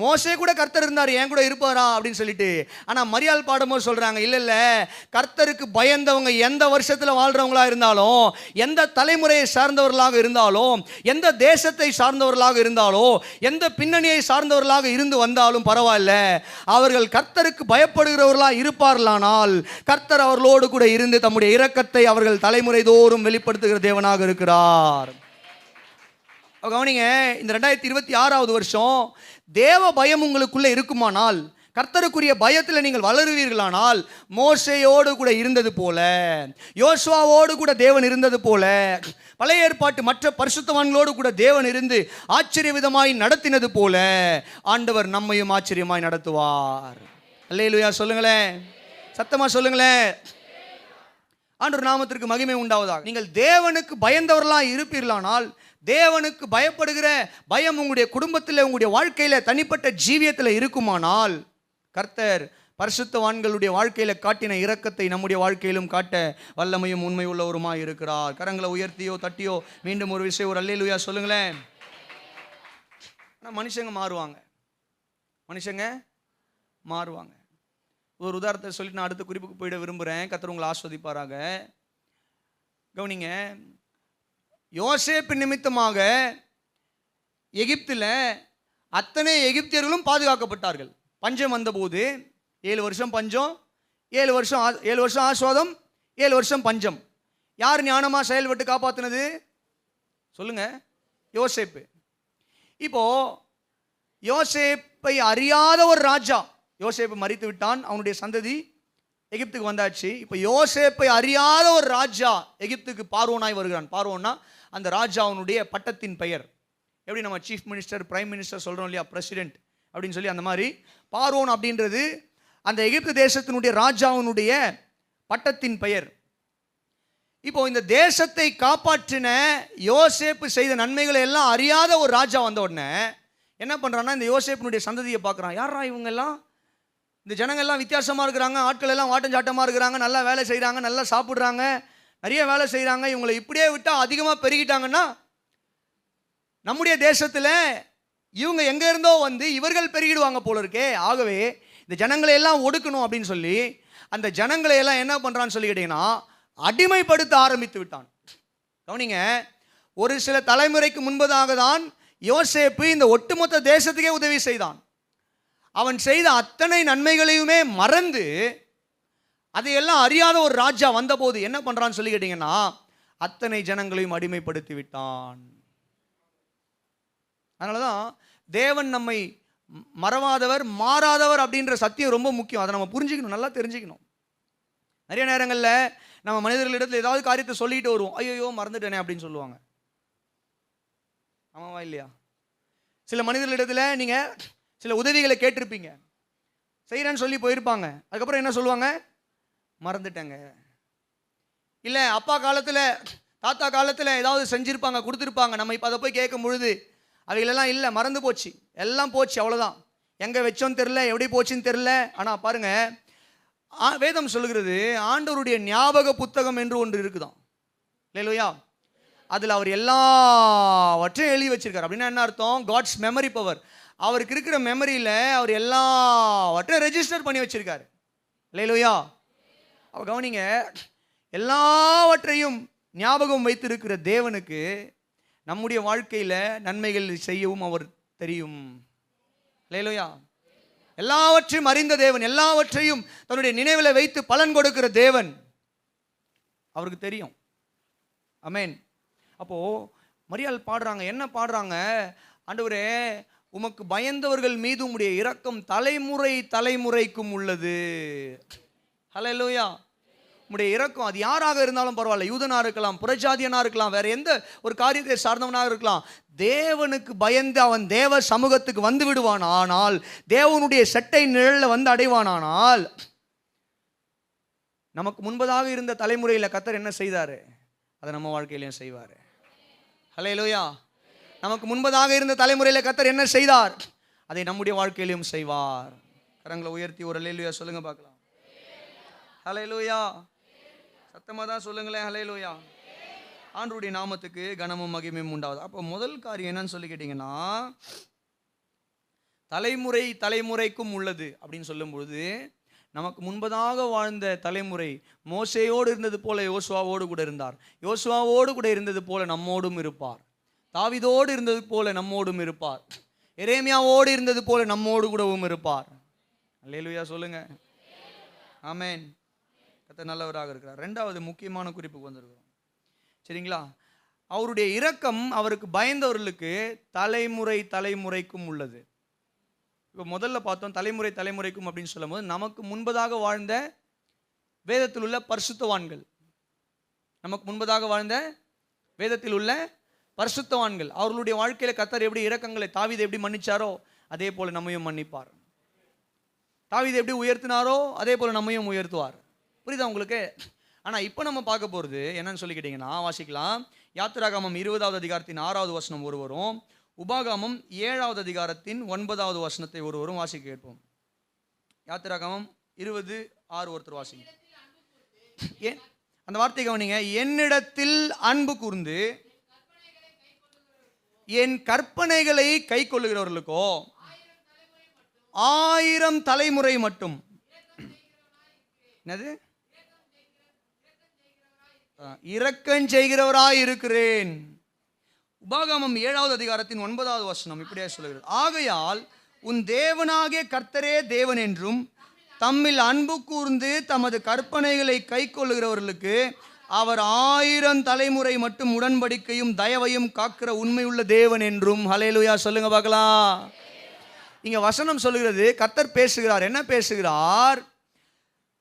மோசே கூட கர்த்தர் இருந்தார், என் கூட இருப்பாரா அப்படின்னு சொல்லிட்டு. ஆனால் மரியாள் பாடும்போது சொல்றாங்க, இல்லை இல்லை, கர்த்தருக்கு பயந்தவங்க எந்த வருஷத்தில் வாழ்றவங்களா இருந்தாலும், எந்த தலைமுறையை சார்ந்தவர்களாக இருந்தாலும், எந்த தேசத்தை சார்ந்தவர்களாக இருந்தாலும், எந்த பின்னணியை சார்ந்தவர்களாக இருந்து வந்தாலும் பரவாயில்ல, அவர்கள் கர்த்தருக்கு பயப்படுகிறவர்களாக இருப்பார்களானால் கர்த்தர் அவர்களோடு கூட இருந்து தம்முடைய இரக்கத்தை அவர்கள் தலைமுறை தோறும் வெளிப்படுத்துகிற தேவனாக இருக்கிறார். கவனிங்க, இந்த 2026வது வருஷம் தேவ பயம் உங்களுக்குள்ள இருக்குமானால், கர்த்தருக்குரிய பயத்தில் நீங்கள் வளருவீர்களானால், மோசேயோடு கூட இருந்தது போல, யோசுவாவோடு கூட தேவன் இருந்தது போல, பழைய ஏற்பாட்டு மற்ற பரிசுத்தவான்களோடு கூட தேவன் இருந்து ஆச்சரிய விதமாய் நடத்தினது போல ஆண்டவர் நம்மையும் ஆச்சரியமாய் நடத்துவார். அல்லேலூயா சொல்லுங்களேன், சத்தமா சொல்லுங்களேன். ஆண்டவர் நாமத்திற்கு மகிமை உண்டாவதாக. நீங்கள் தேவனுக்கு பயந்தவர்களாக இருப்பீர்களானால், தேவனுக்கு பயப்படுகிற பயம் உங்களுடைய குடும்பத்தில், உங்களுடைய வாழ்க்கையில், தனிப்பட்ட ஜீவியத்தில் இருக்குமானால், கர்த்தர் பரிசுத்தவான்களுடைய வாழ்க்கையில் காட்டின இரக்கத்தை நம்முடைய வாழ்க்கையிலும் காட்ட வல்லமையும் உண்மை உள்ளவருமாய் இருக்கிறார். கரங்களை உயர்த்தியோ தட்டியோ மீண்டும் ஒரு விஷயம், ஒரு அல்லேலூயா சொல்லுங்களேன். ஆனால் மனுஷங்க மாறுவாங்க, மனுஷங்க மாறுவாங்க. ஒரு உதாரணத்தை சொல்லிட்டு நான் அடுத்த குறிப்புக்கு போயிட விரும்புகிறேன். கர்த்தர் உங்களை ஆஸ்வதிப்பாராக. கவனிங்க, யோசேப்பு நிமித்தமாக எகிப்தில் அத்தனை எகிப்தியர்களும் பாதுகாக்கப்பட்டார்கள். பஞ்சம் வந்தபோது 7 வருஷம் பஞ்சம், 7 வருஷம் ஆஸ்வாதம், 7 வருஷம் பஞ்சம். யார் ஞானமாக செயல்பட்டு காப்பாற்றினது? சொல்லுங்க, யோசேப்பு. இப்போ யோசேப்பை அறியாத ஒரு ராஜா, யோசேப்பு மரித்து விட்டான், அவனுடைய சந்ததி எகிப்துக்கு வந்தாச்சு. இப்போ யோசேப்பை அறியாத ஒரு ராஜா எகிப்துக்கு பார்வோனாய் வருகிறான். பார்வோன்னா அந்த ராஜாவுடைய பட்டத்தின் பெயர். எப்படி நம்ம சீஃப் மினிஸ்டர், பிரைம் மினிஸ்டர் சொல்கிறோம் இல்லையா, பிரசிடென்ட் அப்படின்னு சொல்லி, அந்த மாதிரி பார்வோன் அப்படின்றது அந்த எகிப்து தேசத்தினுடைய ராஜாவினுடைய பட்டத்தின் பெயர். இப்போ இந்த தேசத்தை காப்பாற்றின யோசேப்பு செய்த நன்மைகளை எல்லாம் அறியாத ஒரு ராஜா வந்த உடனே என்ன பண்ணுறான்னா, இந்த யோசேப்பினுடைய சந்ததியை பார்க்குறான். யாரா இவங்க எல்லாம்? இந்த ஜனங்கள்லாம் வித்தியாசமாக இருக்கிறாங்க, ஆட்கள் எல்லாம் வாட்டஞ்சாட்டமாக இருக்கிறாங்க, நல்லா வேலை செய்கிறாங்க, நல்லா சாப்பிட்றாங்க, நிறைய வேலை செய்கிறாங்க. இவங்களை இப்படியே விட்டால் அதிகமாக பெருகிட்டாங்கன்னா நம்முடைய தேசத்தில் இவங்க எங்கே இருந்தோ வந்து இவர்கள் பெருகிடுவாங்க போல இருக்கே. ஆகவே இந்த ஜனங்களை எல்லாம் ஒடுக்கணும் அப்படின்னு சொல்லி அந்த ஜனங்களை எல்லாம் என்ன பண்ணுறான்னு சொல்லி கேட்டிங்கன்னா, அடிமைப்படுத்த ஆரம்பித்து விட்டான். கவனிங்க, ஒரு சில தலைமுறைக்கு முன்பதாக தான் யோசேப்பு இந்த ஒட்டுமொத்த தேசத்துக்கே உதவி செய்தான். அவன் செய்த அத்தனை நன்மைகளையுமே மறந்து அதையெல்லாம் அறியாத ஒரு ராஜா வந்தபோது என்ன பண்ணுறான்னு சொல்லி கேட்டிங்கன்னா, அத்தனை ஜனங்களையும் அடிமைப்படுத்தி விட்டான். அதனால தான் தேவன் நம்மை மறவாதவர், மாறாதவர் அப்படின்ற சத்தியம் ரொம்ப முக்கியம். அதை நம்ம புரிஞ்சுக்கணும், நல்லா தெரிஞ்சுக்கணும். நிறைய நேரங்களில் நம்ம மனிதர்களிடத்தில் ஏதாவது காரியத்தை சொல்லிட்டு வருவோம், ஐயோ மறந்துட்டேனே அப்படின்னு சொல்லுவாங்க. ஆமாவா இல்லையா? சில மனிதர்களிடத்தில் நீங்கள் சில உதவிகளை கேட்டிருப்பீங்க, செய்கிறேன்னு சொல்லி போயிருப்பாங்க, அதுக்கப்புறம் என்ன சொல்லுவாங்க? மறந்துட்டேங்க. இல்லை அப்பா காலத்தில், தாத்தா காலத்தில் ஏதாவது செஞ்சுருப்பாங்க, கொடுத்துருப்பாங்க, நம்ம இப்போ அதை போய் கேட்கும் பொழுது அவைகளெல்லாம் இல்லை, மறந்து போச்சு, எல்லாம் போச்சு, அவ்வளோதான், எங்கே வச்சோன்னு தெரில, எப்படி போச்சுன்னு தெரில. ஆனால் பாருங்க, வேதம் சொல்லுகிறது ஆண்டவருடைய ஞாபக புத்தகம் என்று ஒன்று இருக்குதான், இல்லையா? அதில் அவர் எல்லாவற்றையும் எழுதி வச்சிருக்கார். அப்படின்னா என்ன அர்த்தம்? God's memory power. அவருக்கு இருக்கிற மெமரியில் அவர் எல்லாவற்றையும் ரெஜிஸ்டர் பண்ணி வச்சிருக்காரு, இல்லையா? அவ கவனிங்க, எல்லாவற்றையும் ஞாபகம் வைத்திருக்கிற தேவனுக்கு நம்முடைய வாழ்க்கையில் நன்மைகள் செய்யவும் அவர் தெரியும், இல்லையா? எல்லாவற்றையும் அறிந்த தேவன், எல்லாவற்றையும் தன்னுடைய நினைவில் வைத்து பலன் கொடுக்கிற தேவன் அவருக்கு தெரியும். ஆமென். அப்போ மரியாள் பாடுறாங்க, என்ன பாடுறாங்க? ஆண்டவரே, உமக்கு பயந்தவர்கள் மீது உம்முடைய இரக்கம் தலைமுறை தலைமுறைக்கும் உள்ளது. ஹல்லேலூயா. உம்முடைய இரக்கம் அது யாராக இருந்தாலும் பரவாயில்ல, யூதனா இருக்கலாம், புறஜாதியனா இருக்கலாம், வேற எந்த ஒரு காரியத்தை சார்ந்தவனாக இருக்கலாம், தேவனுக்கு பயந்து அவன் தேவ சமூகத்துக்கு வந்து விடுவான். ஆனால் தேவனுடைய செட்டை நிழல்ல வந்து அடைவானானால், நமக்கு முன்பதாக இருந்த தலைமுறையில் கர்த்தர் என்ன செய்தாரு, அதை நம்ம வாழ்க்கையிலையும் செய்வார். ஹல்லேலூயா. நமக்கு முன்பதாக இருந்த தலைமுறையில் கர்த்தர் என்ன செய்தார், அதை நம்முடைய வாழ்க்கையிலும் செய்வார். கரங்களை உயர்த்தி ஒரு ஹல்லேலூயா சொல்லுங்க பார்க்கலாம். ஹல்லேலூயா, சத்தமாக தான் சொல்லுங்களேன். ஹல்லேலூயா. ஆண்டவருடைய நாமத்துக்கு கனமும் மகிமையும் உண்டாகுது. அப்போ முதல் காரியம் என்னன்னு சொல்லி கேட்டிங்கன்னா, தலைமுறை தலைமுறைக்கும் உள்ளது அப்படின்னு சொல்லும்பொழுது, நமக்கு முன்பதாக வாழ்ந்த தலைமுறை மோசேயோடு இருந்தது போல யோசுவாவோடு கூட இருந்தார். யோசுவாவோடு கூட இருந்தது போல நம்மோடும் இருப்பார். தாவீதோடு இருந்தது போல நம்மோடும் இருப்பார். எரேமியாவோடு இருந்தது போல நம்மோடு கூடவும் இருப்பார். அல்லேலூயா சொல்லுங்க. ஆமென். கர்த்தர் நல்லவராக இருக்கிறார். ரெண்டாவது முக்கியமான குறிப்புக்கு வந்திருக்கிறோம். சரிங்களா? அவருடைய இரக்கம் அவருக்கு பயந்தவர்களுக்கு தலைமுறை தலைமுறைக்கும் உள்ளது. இப்போ முதல்ல பார்த்தோம் தலைமுறை தலைமுறைக்கும் அப்படின்னு சொல்லும்போது, நமக்கு முன்பதாக வாழ்ந்த வேதத்தில் உள்ள பரிசுத்தவான்கள், நமக்கு முன்பதாக வாழ்ந்த வேதத்தில் உள்ள பரிசுத்தவான்கள், அவர்களுடைய வாழ்க்கையில் கர்த்தர் எப்படி இரக்கங்களை, தாவீதை எப்படி மன்னிச்சாரோ அதே போல நம்மையும் மன்னிப்பார். தாவீதை எப்படி உயர்த்தினாரோ அதே போல நம்மையும் உயர்த்துவார். புரியுதா உங்களுக்கு? ஆனால் இப்போ நம்ம பார்க்க போகிறது என்னன்னு சொல்லி கேட்டிங்கன்னா, வாசிக்கலாம். யாத்திராகமம் 20வது அதிகாரத்தின் 6வது வசனம் ஒருவரும், உபாகமம் 7வது அதிகாரத்தின் 9வது வசனத்தை ஒருவரும் வாசிக்க கேட்போம். யாத்திராகமம் 20:6 ஒருத்தர் வாசிங்க. ஏன் அந்த வார்த்தை கவனிங்க. என்னிடத்தில் அன்பு கூர்ந்து என் கற்பனைகளை கை கொள்ளுகிறவர்களுக்கோ 1000 தலைமுறை மட்டும் என்னது இரக்கம் செய்கிறவராய் இருக்கிறேன். உபாகமம் 7வது அதிகாரத்தின் 9வது வசனம் இப்படியே சொல்கிறது. ஆகையால் உன் தேவனாகிய கர்த்தரே தேவன் என்றும் தம்மில் அன்பு கூர்ந்து தமது கற்பனைகளை கை கொள்ளுகிறவர்களுக்கு அவர் 1000 தலைமுறை மட்டும் உடன்படிக்கையும் தயவையும் காக்கிற உண்மையுள்ள தேவன் என்றும். ஹல்லேலூயா சொல்லுங்க பார்க்கலாம். இங்க வசனம் சொல்லுகிறது, கர்த்தர் பேசுகிறார். என்ன பேசுகிறார்?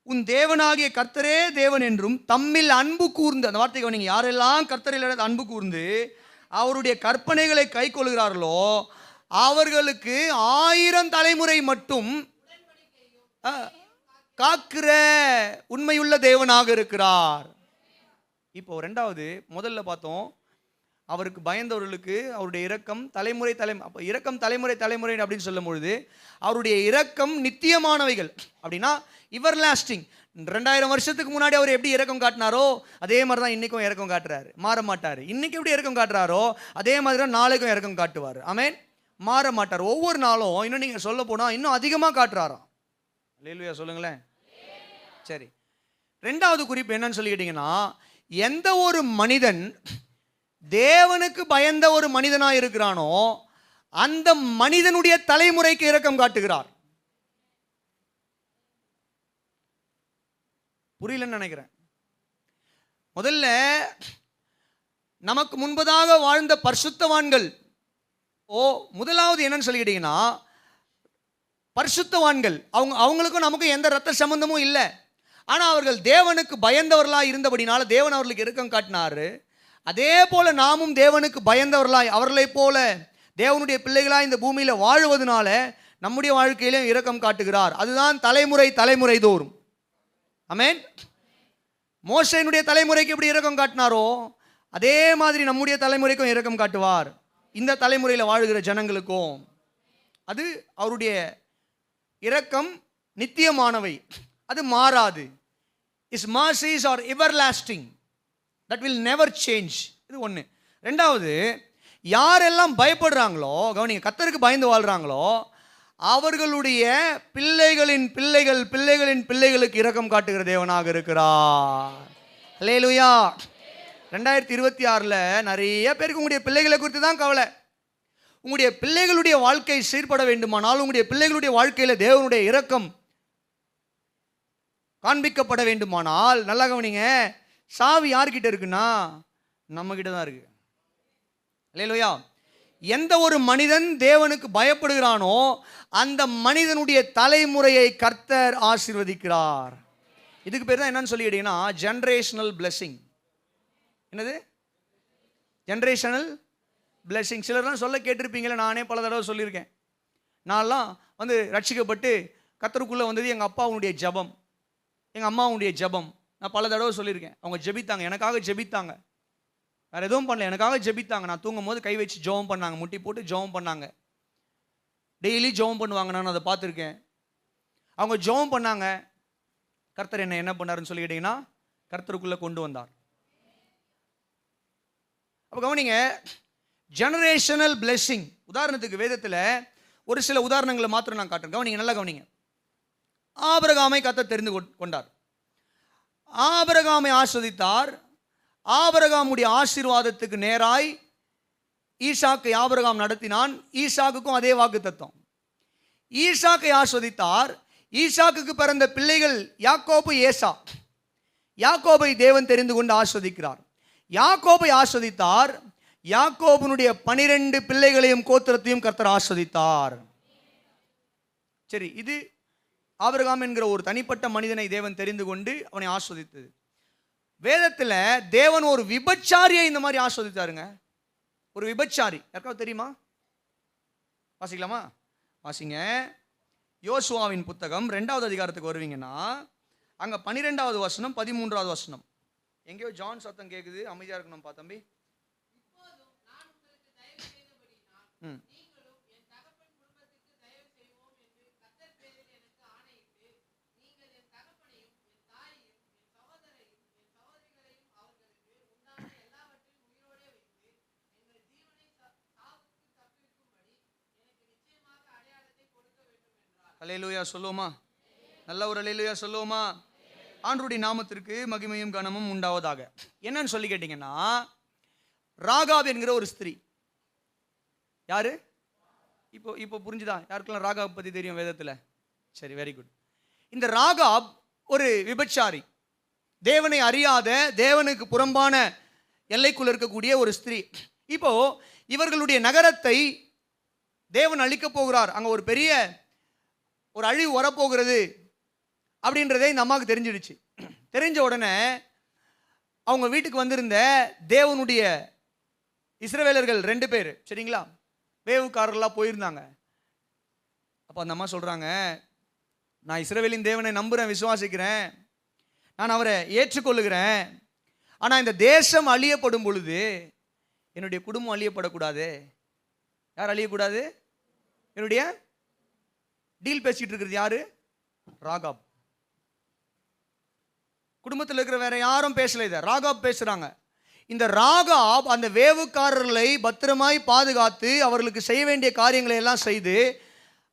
உன் தேவனாகிய கர்த்தரே தேவன் என்றும் தம்மில் அன்பு கூர்ந்து, அந்த வார்த்தை கவனிங்க. யாரெல்லாம் கர்த்தரில் அன்பு கூர்ந்து அவருடைய கற்பனைகளை கை கொள்கிறார்களோ அவர்களுக்கு 1000 தலைமுறை மட்டும் காக்கிற உண்மையுள்ள தேவனாக இருக்கிறார். இப்போ ரெண்டாவது, முதல்ல பார்த்தோம் அவருக்கு பயந்தவர்களுக்கு அவருடைய இரக்கம் தலைமுறை அப்போ இரக்கம் தலைமுறை தலைமுறை அப்படின்னு சொல்லும் பொழுது, அவருடைய இரக்கம் நித்தியமானவைகள் அப்படின்னா இவர் லாஸ்டிங். 2000 வருஷத்துக்கு முன்னாடி அவர் எப்படி இரக்கம் காட்டினாரோ அதே மாதிரி தான் இன்றைக்கும் இரக்கம் காட்டுறாரு, மாற மாட்டார். இன்றைக்கி எப்படி இரக்கம் காட்டுறாரோ அதே மாதிரி தான் நாளைக்கும் இரக்கம் காட்டுவார். ஆமென். மாற மாட்டார். ஒவ்வொரு நாளும் இன்னும் நீங்கள் சொல்ல போனால் இன்னும் அதிகமாக காட்டுறாராம். அல்லேலூயா சொல்லுங்களேன். சரி, ரெண்டாவது குறிப்பு என்னன்னு சொல்லிக்கிட்டீங்கன்னா, எந்த ஒரு மனிதன் தேவனுக்கு பயந்த ஒரு மனிதனாக இருக்கிறானோ அந்த மனிதனுடைய தலைமுறைக்கு இரக்கம் காட்டுகிறார். புரியலன்னு நினைக்கிறேன். முதல்ல நமக்கு முன்பதாக வாழ்ந்த பரிசுத்தவான்கள், முதலாவது என்னன்னு சொல்லிக்கிட்டீங்கன்னா பரிசுத்தவான்கள், அவங்களுக்கும் நமக்கும் எந்த ரத்த சம்பந்தமும் இல்லை. ஆனால் அவர்கள் தேவனுக்கு பயந்தவர்களாக இருந்தபடினால தேவன் அவர்களுக்கு இரக்கம் காட்டினார். அதே போல நாமும் தேவனுக்கு பயந்தவர்களாய் அவர்களை போல தேவனுடைய பிள்ளைகளாக இந்த பூமியில் வாழுவதனால நம்முடைய வாழ்க்கையிலும் இரக்கம் காட்டுகிறார். அதுதான் தலைமுறை தலைமுறை தோறும். ஆமென். மோசேயினுடைய தலைமுறைக்கு எப்படி இரக்கம் காட்டினாரோ அதே மாதிரி நம்முடைய தலைமுறைக்கும் இரக்கம் காட்டுவார். இந்த தலைமுறையில் வாழுகிற ஜனங்களுக்கும் அது அவருடைய இரக்கம் நித்தியமானவை, அது மாறாது. His mercies are everlasting, that will never change. இது ஒன்று. ரெண்டாவது, யாரெல்லாம் பயப்படுறாங்களோ, கவனிங்க, கர்த்தருக்கு பயந்து வாழ்கிறாங்களோ அவர்களுடைய பிள்ளைகளின் பிள்ளைகள் பிள்ளைகளின் பிள்ளைகளுக்கு இரக்கம் காட்டுகிற தேவனாக இருக்கிறார். அல்லேலூயா. 2026 நிறைய பேருக்கு உங்களுடைய பிள்ளைகளை குறித்து தான் கவலை. உங்களுடைய பிள்ளைகளுடைய வாழ்க்கை சீர்பட வேண்டுமானால், உங்களுடைய பிள்ளைகளுடைய வாழ்க்கையில் தேவனுடைய இரக்கம் காண்பிக்கப்பட வேண்டுமானால், நல்லா கவனிங்க, சாவி யார்கிட்ட இருக்குன்னா நம்ம கிட்ட தான் இருக்கு. அல்லேலூயா. எந்த ஒரு மனிதன் தேவனுக்கு பயப்படுகிறானோ அந்த மனிதனுடைய தலைமுறையை கர்த்தர் ஆசீர்வதிக்கிறார். இதுக்கு பேர் தான் என்னன்னு சொல்லிட்டீங்கன்னா ஜெனரேஷனல் பிளெஸிங். என்னது? Generational blessing. சிலர்லாம் சொல்ல கேட்டிருப்பீங்களே, நானே பல தடவை சொல்லியிருக்கேன். நான்லாம் ரட்சிக்கப்பட்டு கர்த்தருக்குள்ளே வந்தது எங்கள் அப்பாவுடைய ஜெபம், எங்கள் அம்மாவுடைய ஜெபம். நான் பல தடவை சொல்லியிருக்கேன். அவங்க ஜெபித்தாங்க, எனக்காக ஜெபித்தாங்க. வேறு எதுவும் பண்ணல, எனக்காக ஜெபித்தாங்க. நான் தூங்கும் போது கை வச்சு ஜெபம் பண்ணாங்க, முட்டி போட்டு ஜெபம் பண்ணாங்க. டெய்லி ஜெபம் பண்ணுவாங்க, நான் அதை பார்த்துருக்கேன். அவங்க ஜெபம் பண்ணாங்க. கர்த்தர் என்ன பண்ணாருன்னு சொல்லி கேட்டிங்கன்னா, கர்த்தருக்குள்ளே கொண்டு வந்தார். அப்போ கவனிங்க, ஜெனரேஷனல் பிளெஸிங். உதாரணத்துக்கு வேதத்தில் ஒரு சில உதாரணங்களை மாத்திரம் நான் காட்டுறேன். கவனிங்க, நல்லா கவனிங்க. ஆபிரகாமை கர்த்தர் தெரிந்து கொண்டார். ஆபிரகாமை ஆஸ்வதித்தார். ஆபிரகாமுடைய ஆசீர்வாதத்துக்கு நேராய் ஈசாக்கை ஆபிரகாம் நடத்தினான். ஈசாக்குக்கும் அதே வாக்குத்தத்தம். ஈசாக்கை ஆஸ்வதித்தார். ஈசாக்குக்கு பிறந்த பிள்ளைகள் யாக்கோபு, ஏசா. யாக்கோபை தேவன் தெரிந்து கொண்டு ஆஸ்வதிக்கிறார். யாக்கோபை ஆஸ்வதித்தார். யாக்கோபனுடைய 12 பிள்ளைகளையும் கோத்திரத்தையும் கர்த்தர் ஆஸ்வதித்தார். சரி, இது ஆபிரகாம் என்கிற ஒரு தனிப்பட்ட மனிதனை தேவன் தெரிந்து கொண்டு அவனை ஆஸ்வதித்தது. வேதத்தில் தேவன் ஒரு விபச்சாரியை இந்த மாதிரி ஆஸ்வதித்தாருங்க. ஒரு விபச்சாரி, யாருக்காவது தெரியுமா? வாசிக்கலாமா? வாசிங்க. யோசுவாவின் புத்தகம் 2வது அதிகாரத்துக்கு வருவீங்கன்னா, அங்கே 12வது வசனம் 13வது வசனம். எங்கேயோ ஜான் சத்தம் கேட்குது, அமைதியாக இருக்கணும் பா தம்பி. அல்லேலூயா சொல்லுவோமா? நல்ல ஒரு அல்லேலூயா சொல்லுவோமா? ஆண்டவருடைய நாமத்திற்கு மகிமையும் கனமும் உண்டாவதாக. என்னன்னு சொல்லி கேட்டீங்கன்னா, ராகாப் என்கிற ஒரு ஸ்திரீ. யாரு? இப்போ புரிஞ்சுதா? யாருக்கெல்லாம் ராகாப் பத்தி தெரியும் வேதத்தில்? சரி, வெரி குட். இந்த ராகாப் ஒரு விபச்சாரி, தேவனை அறியாத, தேவனுக்கு புறம்பான எல்லைக்குள் இருக்கக்கூடிய ஒரு ஸ்திரீ. இப்போ இவர்களுடைய நகரத்தை தேவன் அழிக்க போகிறார், அங்க ஒரு பெரிய ஒரு அழிவு வரப்போகிறது அப்படின்றதே இந்த அம்மாவுக்கு தெரிஞ்சிடுச்சு. தெரிஞ்ச உடனே அவங்க வீட்டுக்கு வந்திருந்த தேவனுடைய இஸ்ரவேலர்கள் 2 பேர், சரிங்களா, வேவுக்காரர்களாக போயிருந்தாங்க. அப்போ அந்த அம்மா சொல்கிறாங்க, நான் இஸ்ரவேலின் தேவனை நம்புகிறேன், விசுவாசிக்கிறேன், நான் அவரை ஏற்றுக்கொள்ளுகிறேன். ஆனால் இந்த தேசம் அழியப்படும் பொழுது என்னுடைய குடும்பம் அழியப்படக்கூடாது. யார் அழியக்கூடாது? என்னுடைய டீல் பேசிட்டு இருக்கிறது யாரு? ராகாப். குடும்பத்தில் இருக்கிற வேற யாரும் பேசல, இதை ராகாப் பேசுறாங்க. இந்த ராகாப் அந்த வேவுக்காரர்களை பத்திரமாய் பாதுகாத்து அவர்களுக்கு செய்ய வேண்டிய காரியங்களை எல்லாம் செய்து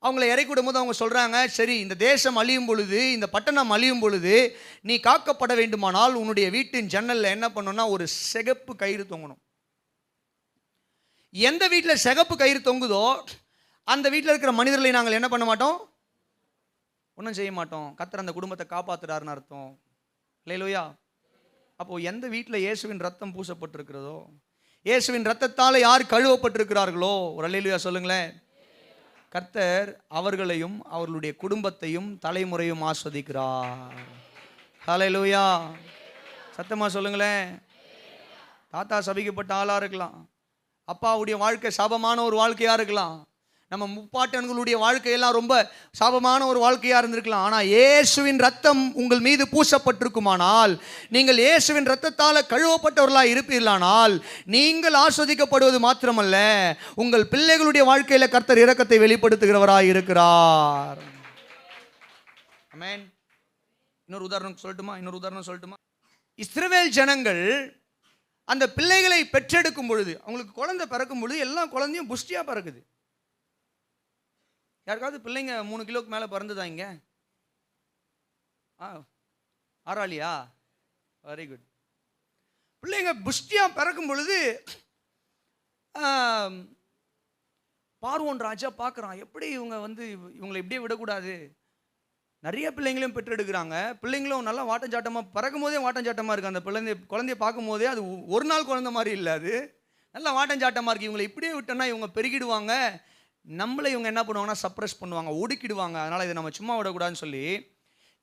அவங்களை இறக்கி விடும் போது அவங்க சொல்றாங்க, சரி, இந்த தேசம் அழியும் பொழுது, இந்த பட்டணம் அழியும் பொழுது நீ காக்கப்பட வேண்டுமானால் உன்னுடைய வீட்டின் ஜன்னல்ல என்ன பண்ணணும்னா ஒரு சிகப்பு கயிறு தொங்கணும். எந்த வீட்டில் சிகப்பு கயிறு தொங்குதோ அந்த வீட்டில் இருக்கிற மனிதர்களை நாங்கள் என்ன பண்ண மாட்டோம்? ஒன்றும் செய்ய மாட்டோம். கர்த்தர் அந்த குடும்பத்தை காப்பாற்றுறாருன்னு அர்த்தம். அல்லேலூயா. அப்போ எந்த வீட்டில் இயேசுவின் ரத்தம் பூசப்பட்டிருக்கிறதோ, இயேசுவின் ரத்தத்தால் யார் கழுவப்பட்டிருக்கிறார்களோ, ஒரு அல்லேலூயா சொல்லுங்களேன், கர்த்தர் அவர்களையும் அவர்களுடைய குடும்பத்தையும் தலைமுறையும் ஆஸ்வதிக்கிறார். அல்லேலூயா. சத்தமா சொல்லுங்களேன். தாத்தா சபிக்கப்பட்ட ஆளாக இருக்கலாம், அப்பாவுடைய வாழ்க்கை சாபமான ஒரு வாழ்க்கையாக இருக்கலாம், நம்ம முப்பாட்டன்களுடைய வாழ்க்கையெல்லாம் ரொம்ப சாபமான ஒரு வாழ்க்கையாக இருந்திருக்கலாம். ஆனால் இயேசுவின் ரத்தம் உங்கள் மீது பூசப்பட்டிருக்குமானால், நீங்கள் இயேசுவின் ரத்தத்தால் கழுவப்பட்டவர்களாக இருப்பீர்களானால், நீங்கள் ஆஸ்வதிக்கப்படுவது மாத்திரமல்ல, உங்கள் பிள்ளைகளுடைய வாழ்க்கையில் கர்த்தர் இரக்கத்தை வெளிப்படுத்துகிறவராக இருக்கிறார். ஆமென். இன்னொரு உதாரணம் சொல்லட்டுமா? இஸ்ரவேல் ஜனங்கள் அந்த பிள்ளைகளை பெற்றெடுக்கும் பொழுது, அவங்களுக்கு குழந்தை பிறக்கும் பொழுது எல்லா குழந்தையும் புஷ்டியாக பிறக்குது. யாருக்காவது பிள்ளைங்க 3 கிலோக்கு மேலே பிறந்துதா இங்க? ஆறாளியா? Very good. பிள்ளைங்க புஷ்டியா பிறக்கும் பொழுது பார்வோன் ராஜா பார்க்குறான், எப்படி இவங்களை இப்படியே விடக்கூடாது. நிறைய பிள்ளைங்களையும் பெற்றெடுக்கிறாங்க. பிள்ளைங்களும் நல்லா வாட்டஞ்சாட்டமாக பிறக்கும் போதே வாட்டஞ்சாட்டமாக இருக்குது. அந்த குழந்தைய பார்க்கும் போதே அது ஒரு நாள் குழந்தை மாதிரி இல்லை, அது நல்லா வாட்டஞ்சாட்டமாக இருக்குது. இவங்களை இப்படியே விட்டோன்னா இவங்க பெருகிடுவாங்க, நம்மளை இவங்க என்ன பண்ணுவாங்கன்னா சப்ரஸ் பண்ணுவாங்க, ஒடுக்கிடுவாங்க. அதனால் இதை நம்ம சும்மா விடக்கூடாதுன்னு சொல்லி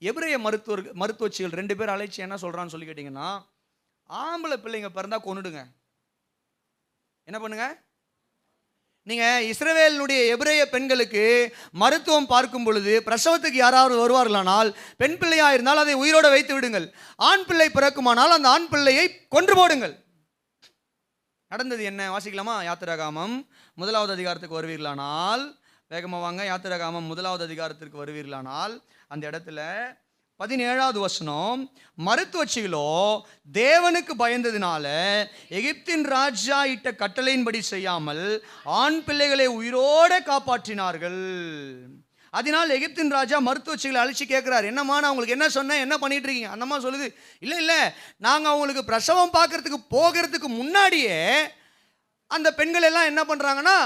எபிரேய மருத்துவச்சிகள் 2 பேர் அழைச்சி என்ன சொல்கிறான்னு சொல்லி கேட்டிங்கன்னா, ஆம்பளை பிள்ளைங்க பிறந்தா கொன்னுடுங்க. என்ன பண்ணுங்க? நீங்கள் இஸ்ரவேலினுடைய எபிரேய பெண்களுக்கு மருத்துவம் பார்க்கும் பொழுது பிரசவத்துக்கு யாராவது வருவார்களானால், பெண் பிள்ளையாக இருந்தால் அதை உயிரோடு வைத்து விடுங்கள். ஆண் பிள்ளை பிறக்குமானால் அந்த ஆண் பிள்ளையை கொன்று போடுங்கள். நடந்தது என்ன வாசிக்கலாமா? யாத்திராகமம் 1வது அதிகாரத்துக்கு வருவீர்களானால், வேகமாக வாங்க. யாத்திராகமம் 1வது அதிகாரத்திற்கு வருவீர்களானால் அந்த இடத்துல 17வது வசனம், மருத்துவச்சிகளோ தேவனுக்கு பயந்ததினால எகிப்தின் ராஜா இட்ட கட்டளையின்படி செய்யாமல் ஆண் பிள்ளைகளை உயிரோட காப்பாற்றினார்கள். அதனால் எகிப்தின் ராஜா மருத்துவச்சிகளை அழைச்சி கேட்கிறார், என்னம்மா நான் உங்களுக்கு என்ன சொன்னேன், என்ன பண்ணிட்டு இருக்கீங்க? அந்தம்மா சொல்லுது, இல்லை நாங்கள் அவங்களுக்கு பிரசவம் பார்க்கறதுக்கு போகிறதுக்கு முன்னாடியே அந்த பெண்கள் எல்லாம் என்ன பண்ணுறாங்கன்னா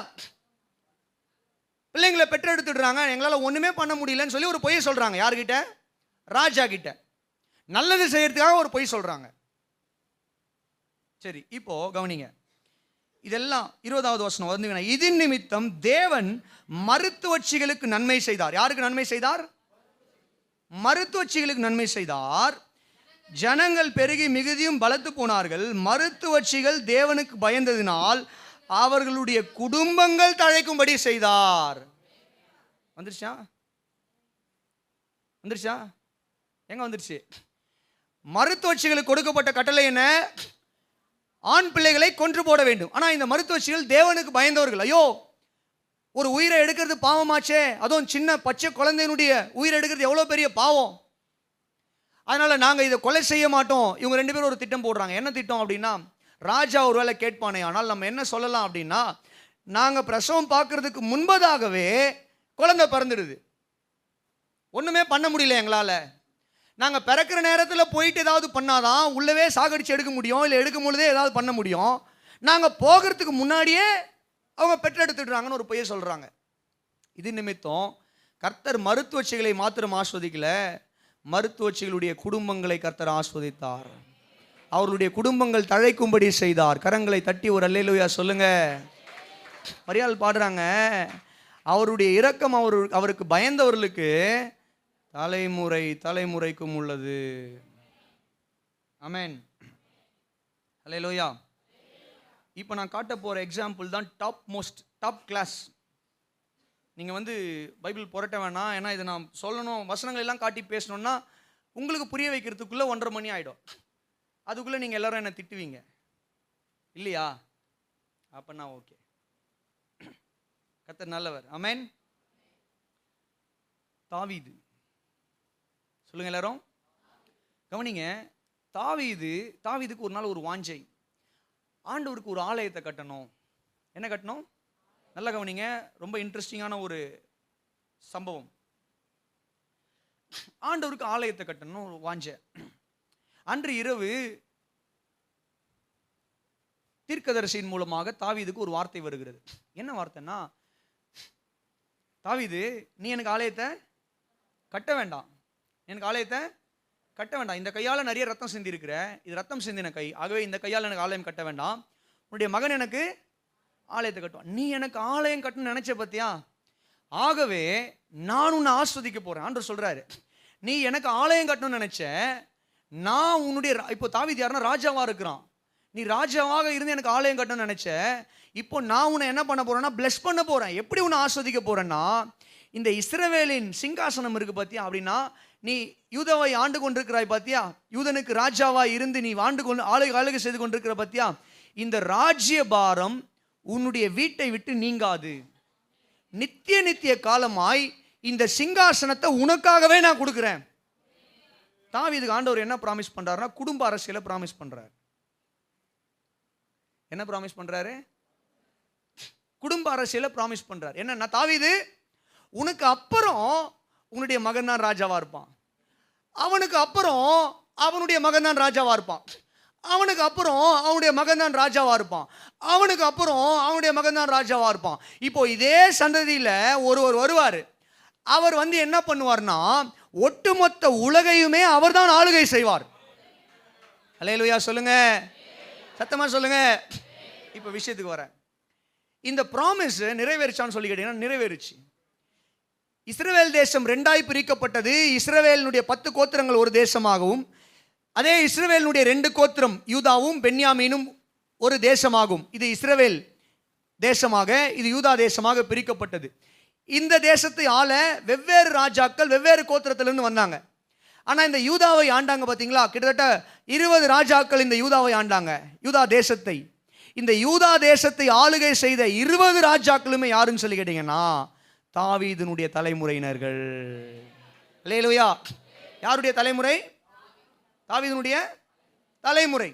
பிள்ளைங்களை பெற்றெடுத்துடுறாங்க, எங்களால் ஒன்றுமே பண்ண முடியலன்னு சொல்லி ஒரு பொய்யை சொல்கிறாங்க. யார்கிட்ட? ராஜா கிட்ட. நல்லது செய்யறதுக்காக ஒரு பொய் சொல்கிறாங்க. சரி, இப்போ கவனிங்க. இதெல்லாம் 20வது வசனம் வந்து, இதன் நிமித்தம் தேவன் மருத்துவச்சிகளுக்கு நன்மை செய்தார். யாருக்கு நன்மை செய்தார்? மருத்துவச்சிகளுக்கு நன்மை செய்தார். ஜனங்கள் பெருகி மிகுதியும் பலத்து போனார்கள். மருத்துவச்சிகள் தேவனுக்கு பயந்ததினால் அவர்களுடைய குடும்பங்கள் தழைக்கும்படி செய்தார். வந்துருச்சா? வந்துருச்சா? எங்க வந்துருச்சு? மருத்துவச்சிகளுக்கு கொடுக்கப்பட்ட கட்டளை என்ன? ஆண் பிள்ளைகளை கொன்று போட வேண்டும். ஆனால் இந்த மருத்துவச்சிகள் தேவனுக்கு பயந்தவர்கள். ஐயோ, ஒரு உயிரை எடுக்கிறது பாவமாச்சே, அதுவும் சின்ன பச்சை குழந்தையினுடைய உயிரை எடுக்கிறது எவ்வளோ பெரிய பாவம், அதனால நாங்கள் இதை கொலை செய்ய மாட்டோம். இவங்க 2 பேரும் ஒரு திட்டம் போடுறாங்க. என்ன திட்டம் அப்படின்னா, ராஜா ஒரு வேளை கேட்பானே, ஆனால் நம்ம என்ன சொல்லலாம் அப்படின்னா, நாங்கள் பிரசவம் பார்க்கறதுக்கு முன்பதாகவே குழந்தை பிறந்துடுது, ஒன்றுமே பண்ண முடியல எங்களால், நாங்கள் பிறக்கிற நேரத்தில் போயிட்டு ஏதாவது பண்ணாதான் உள்ளவே சாகடிச்சு எடுக்க முடியும், இல்லை எடுக்கும் பொழுதே ஏதாவது பண்ண முடியும், நாங்கள் போகிறதுக்கு முன்னாடியே அவங்க பெற்றெடுத்துடுறாங்கன்னு ஒரு பொய்யை சொல்கிறாங்க. இது நிமித்தம் கர்த்தர் மருத்துவச்சிகளை மாத்திரம் ஆஸ்வதிக்கல, மருத்துவச்சிகளுடைய குடும்பங்களை கர்த்தர் ஆஸ்வதித்தார். அவர்களுடைய குடும்பங்கள் தழைக்கும்படி செய்தார். கரங்களை தட்டி ஒரு அல்லேலூயா சொல்லுங்க. மரியாள் பாடுறாங்க, அவருடைய இரக்கம் அவருக்கு பயந்தவர்களுக்கு தலைமுறை தலைமுறைக்கும் உள்ளது. ஆமென். அல்லேலூயா. இப்போ நான் காட்ட போகிற எக்ஸாம்பிள் தான் டாப் கிளாஸ். நீங்கள் வந்து பைபிள் புரட்ட வேணாம், ஏன்னா இதை நான் சொல்லணும், வசனங்கள் எல்லாம் காட்டி பேசணுன்னா உங்களுக்கு புரிய வைக்கிறதுக்குள்ளே 1:30 மணி ஆகிடும். அதுக்குள்ளே நீங்கள் எல்லாரும் என்னை திட்டுவீங்க இல்லையா? அப்போனா ஓகே, கர்த்தர் நல்லவர். ஆமென். தாவீது சொல்லுங்க எல்லாரும், கவனிங்க. தாவீதுக்கு ஒரு நாள் ஒரு வாஞ்சை, ஆண்டவருக்கு ஒரு ஆலயத்தை கட்டணும். என்ன கட்டணும்? நல்லா கவனிங்க, ரொம்ப இன்ட்ரெஸ்டிங்கான ஒரு சம்பவம். ஆண்டவருக்கு ஆலயத்தை கட்டணும் ஒரு வாஞ்சை. அன்று இரவு தீர்க்கதரிசியின் மூலமாக தாவீதுக்கு ஒரு வார்த்தை வருகிறது. என்ன வார்த்தைன்னா, தாவீது, நீ எனக்கு ஆலயத்தை கட்ட வேண்டாம், எனக்கு ஆலயத்தை கட்ட வேண்டாம். இந்த கையால் நிறைய ரத்தம் சிந்தி இருக்கிற, இது ரத்தம் சிந்தின கை, ஆகவே இந்த கையால் எனக்கு ஆலயம் கட்ட வேண்டாம். உன்னுடைய மகன் எனக்கு ஆலயத்தை கட்டுவான். நீ எனக்கு ஆலயம் கட்டணும்னு நினைச்ச பத்தியா, ஆகவே நான் உன்னை ஆஸ்வதிக்க போறேன். ஆண்டவர் சொல்றாரு, நீ எனக்கு ஆலயம் கட்டணும்னு நினைச்ச, நான் உன்னுடைய, இப்போ தாவீது யாருன்னா ராஜாவா இருக்கிறான், நீ ராஜாவாக இருந்து எனக்கு ஆலயம் கட்டணும்னு நினைச்ச, இப்போ நான் உன்னை என்ன பண்ண போறேன்னா பிளஸ் பண்ண போறேன். எப்படி உன்னை ஆஸ்வதிக்க போறேன்னா, இந்த இஸ்ரவேலின் சிங்காசனம் இருக்கு பாத்தியா, அப்படின்னா நீ யூதாவை ஆண்டு கொண்டிருக்கிறாய் பாத்தியா, யூதனுக்கு ராஜாவா இருந்து நீ ஆளுகை செய்து கொண்டிருக்கிற பாத்தியா, இந்த ராஜ்ய பாரம் உன்னுடைய வீட்டை விட்டு நீங்காது. நித்திய காலமாய் இந்த சிங்காசனத்தை உனக்காகவே நான் கொடுக்கிறேன். தாவீதுக்கு ஆண்டவர் என்ன ப்ராமிஸ் பண்றாருன்னா, குடும்ப அரசியலை ப்ராமிஸ் பண்றாரு. என்ன ப்ராமிஸ் பண்றாரு? குடும்ப அரசியலை ப்ராமிஸ் பண்றாரு. என்னன்னா, தாவீது, உனக்கு அப்புறம் உன்னுடைய மகன் தான் ராஜாவா இருப்பான், அவனுக்கு அப்புறம் அவனுடைய மகன் தான் ராஜாவா இருப்பான், அவனுக்கு அப்புறம் அவனுடைய மகன் தான் ராஜாவா இருப்பான், அவனுக்கு அப்புறம் அவனுடைய மகன் தான் ராஜாவா இருப்பான். இப்போ இதே சந்ததியில ஒருவர் வருவார். அவர் வந்து என்ன பண்ணுவார்னா, ஒட்டுமொத்த உலகையுமே அவர் தான் ஆளுகை செய்வார். அல்லேலூயா சொல்லுங்க, சத்தமா சொல்லுங்க. இப்போ விஷயத்துக்கு வரேன். இந்த ப்ராமிஸ் நிறைவேறிச்சான்னு சொல்லி கேட்டீங்கன்னா நிறைவேறிச்சு. இஸ்ரவேல் தேசம் 2ஆய் பிரிக்கப்பட்டது. இஸ்ரவேலினுடைய 10 கோத்திரங்கள் ஒரு தேசமாகவும், அதே இஸ்ரவேலினுடைய 2 கோத்திரம் யூதாவும் பென்யாமீனும் ஒரு தேசமாகும். இது இஸ்ரவேல் தேசமாக, இது யூதா தேசமாக பிரிக்கப்பட்டது. இந்த தேசத்தை ஆள வெவ்வேறு ராஜாக்கள் வெவ்வேறு கோத்திரத்திலிருந்து வந்தாங்க. ஆனால் இந்த யூதாவை ஆண்டாங்க பார்த்தீங்களா, கிட்டத்தட்ட 20 ராஜாக்கள் இந்த யூதாவை ஆண்டாங்க, யூதா தேசத்தை. இந்த யூதா தேசத்தை ஆளுகை செய்த 20 ராஜாக்களுமே யாருன்னு சொல்லி கேட்டீங்கன்னா தாவீதினுடைய தலைமுறையினர்கள். அல்லேலூயா. யாருடைய தலைமுறை? தாவீதினுடைய தலைமுறை.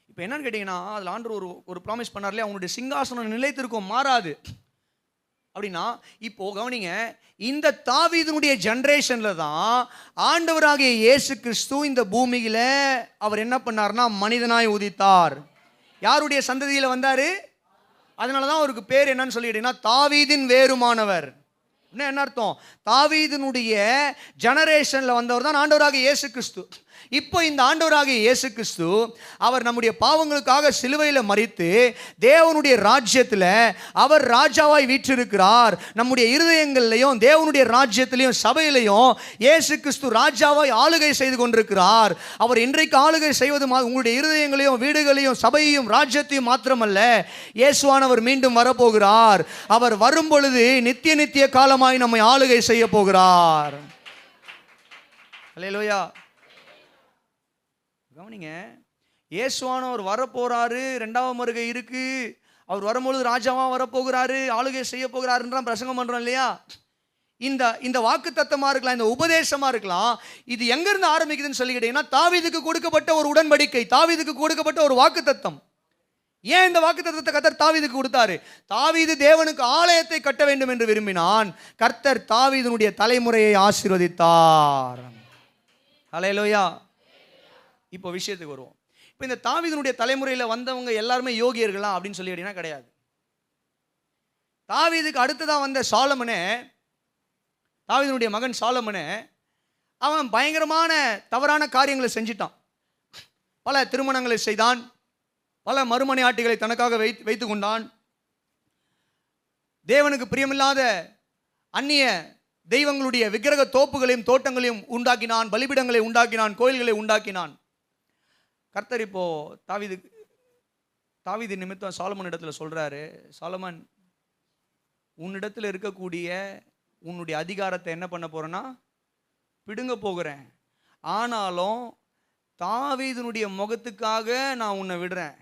இப்போ என்னன்னு கேட்டீங்கன்னா, அதில் ஆண்டவர் ஒரு ப்ராமிஸ் பண்ணார்லையே, அவங்களுடைய சிங்காசனம் நிலைத்திருக்கும், மாறாது அப்படின்னா. இப்போ கவனிங்க, இந்த தாவீதினுடைய ஜெனரேஷன்ல தான் ஆண்டவராகிய இயேசு கிறிஸ்து இந்த பூமியில அவர் என்ன பண்ணார்னா மனிதனாய் உதித்தார். யாருடைய சந்ததியில வந்தாரு? அதனால தான் அவருக்கு பேர் என்னன்னு சொல்லிட்டீங்கன்னா தாவீதின் வேறுமானவர். என்ன அர்த்தம்? தாவீதினுடைய ஜெனரேஷன்ல வந்தவர் தான் ஆண்டவராகிய இயேசு கிறிஸ்து. இப்போ இந்த ஆண்டவராகிய இயேசு கிறிஸ்து அவர் நம்முடைய பாவங்களுக்காக சிலுவையில் மரித்து தேவனுடைய ராஜ்யத்தில் அவர் ராஜாவாய் வீற்றிருக்கிறார். நம்முடைய இருதயங்கள்லையும் தேவனுடைய ராஜ்யத்திலையும் சபையிலையும் இயேசு கிறிஸ்து ராஜாவாய் ஆளுகை செய்து கொண்டிருக்கிறார். அவர் இன்றைக்கு ஆளுகை செய்வது உங்களுடைய இருதயங்களையும் வீடுகளையும் சபையையும் ராஜ்யத்தையும் மாத்திரமல்ல, இயேசுவானவர் மீண்டும் வரப்போகிறார். அவர் வரும் பொழுது நித்திய நித்திய காலமாய் நம்மை ஆளுகை செய்ய போகிறார். அல்லேலூயா. கவனிங்க, இயேசுவானவர் வரப்போறாரு, இரண்டாவது வருகை இருக்கு, அவர் வரும்பொழுது ராஜாவா வரப்போகிறாரு, ஆளுகை செய்ய போகிறாருன்றான் பிரசங்கம் பண்றோம் இல்லையா? இந்த வாக்கு தத்தமா இருக்கலாம், இந்த உபதேசமா இருக்கலாம். இது எங்க இருந்து ஆரம்பிக்குதுன்னு சொல்லி கேட்டீங்கன்னா தாவீதுக்கு கொடுக்கப்பட்ட ஒரு உடன்படிக்கை, தாவீதுக்கு கொடுக்கப்பட்ட ஒரு வாக்கு தத்தம். ஏன் இந்த வாக்கு தத்தத்தை கர்த்தர் தாவீதுக்கு கொடுத்தாரு? தாவீது தேவனுக்கு ஆலயத்தை கட்ட வேண்டும் என்று விரும்பினான். கர்த்தர் தாவீதினுடைய தலைமுறையை ஆசீர்வதித்தார். அல்லேலூயா. இப்போ விஷயத்துக்கு வருவோம். இப்போ இந்த தாவீதினுடைய தலைமுறையில் வந்தவங்க எல்லாருமே யோகியர்களா அப்படின்னு சொல்லி கேட்டீங்கன்னா கிடையாது. தாவீதுக்கு அடுத்ததான் வந்த சாலமனே, தாவீதினுடைய மகன் சாலமனே, அவன் பயங்கரமான தவறான காரியங்களை செஞ்சிட்டான். பல திருமணங்களை செய்தான், பல மறுமனையாட்டிகளை தனக்காக வைத்து கொண்டான். தேவனுக்கு பிரியமில்லாத அந்நிய தெய்வங்களுடைய விக்கிரக தோப்புகளையும் தோட்டங்களையும் உண்டாக்கினான், பலிபீடங்களை உண்டாக்கினான், கோயில்களை உண்டாக்கினான். கர்த்தர் இப்போ தாவீது நிமித்தம் சாலமன் இடத்துல சொல்றாரு, சாலமன், உன்னிடத்தில் இருக்கக்கூடிய உன்னுடைய அதிகாரத்தை என்ன பண்ண போறேன்னா பிடுங்க போகிறேன். ஆனாலும் தாவீதினுடைய முகத்துக்காக நான் உன்னை விடுறேன்.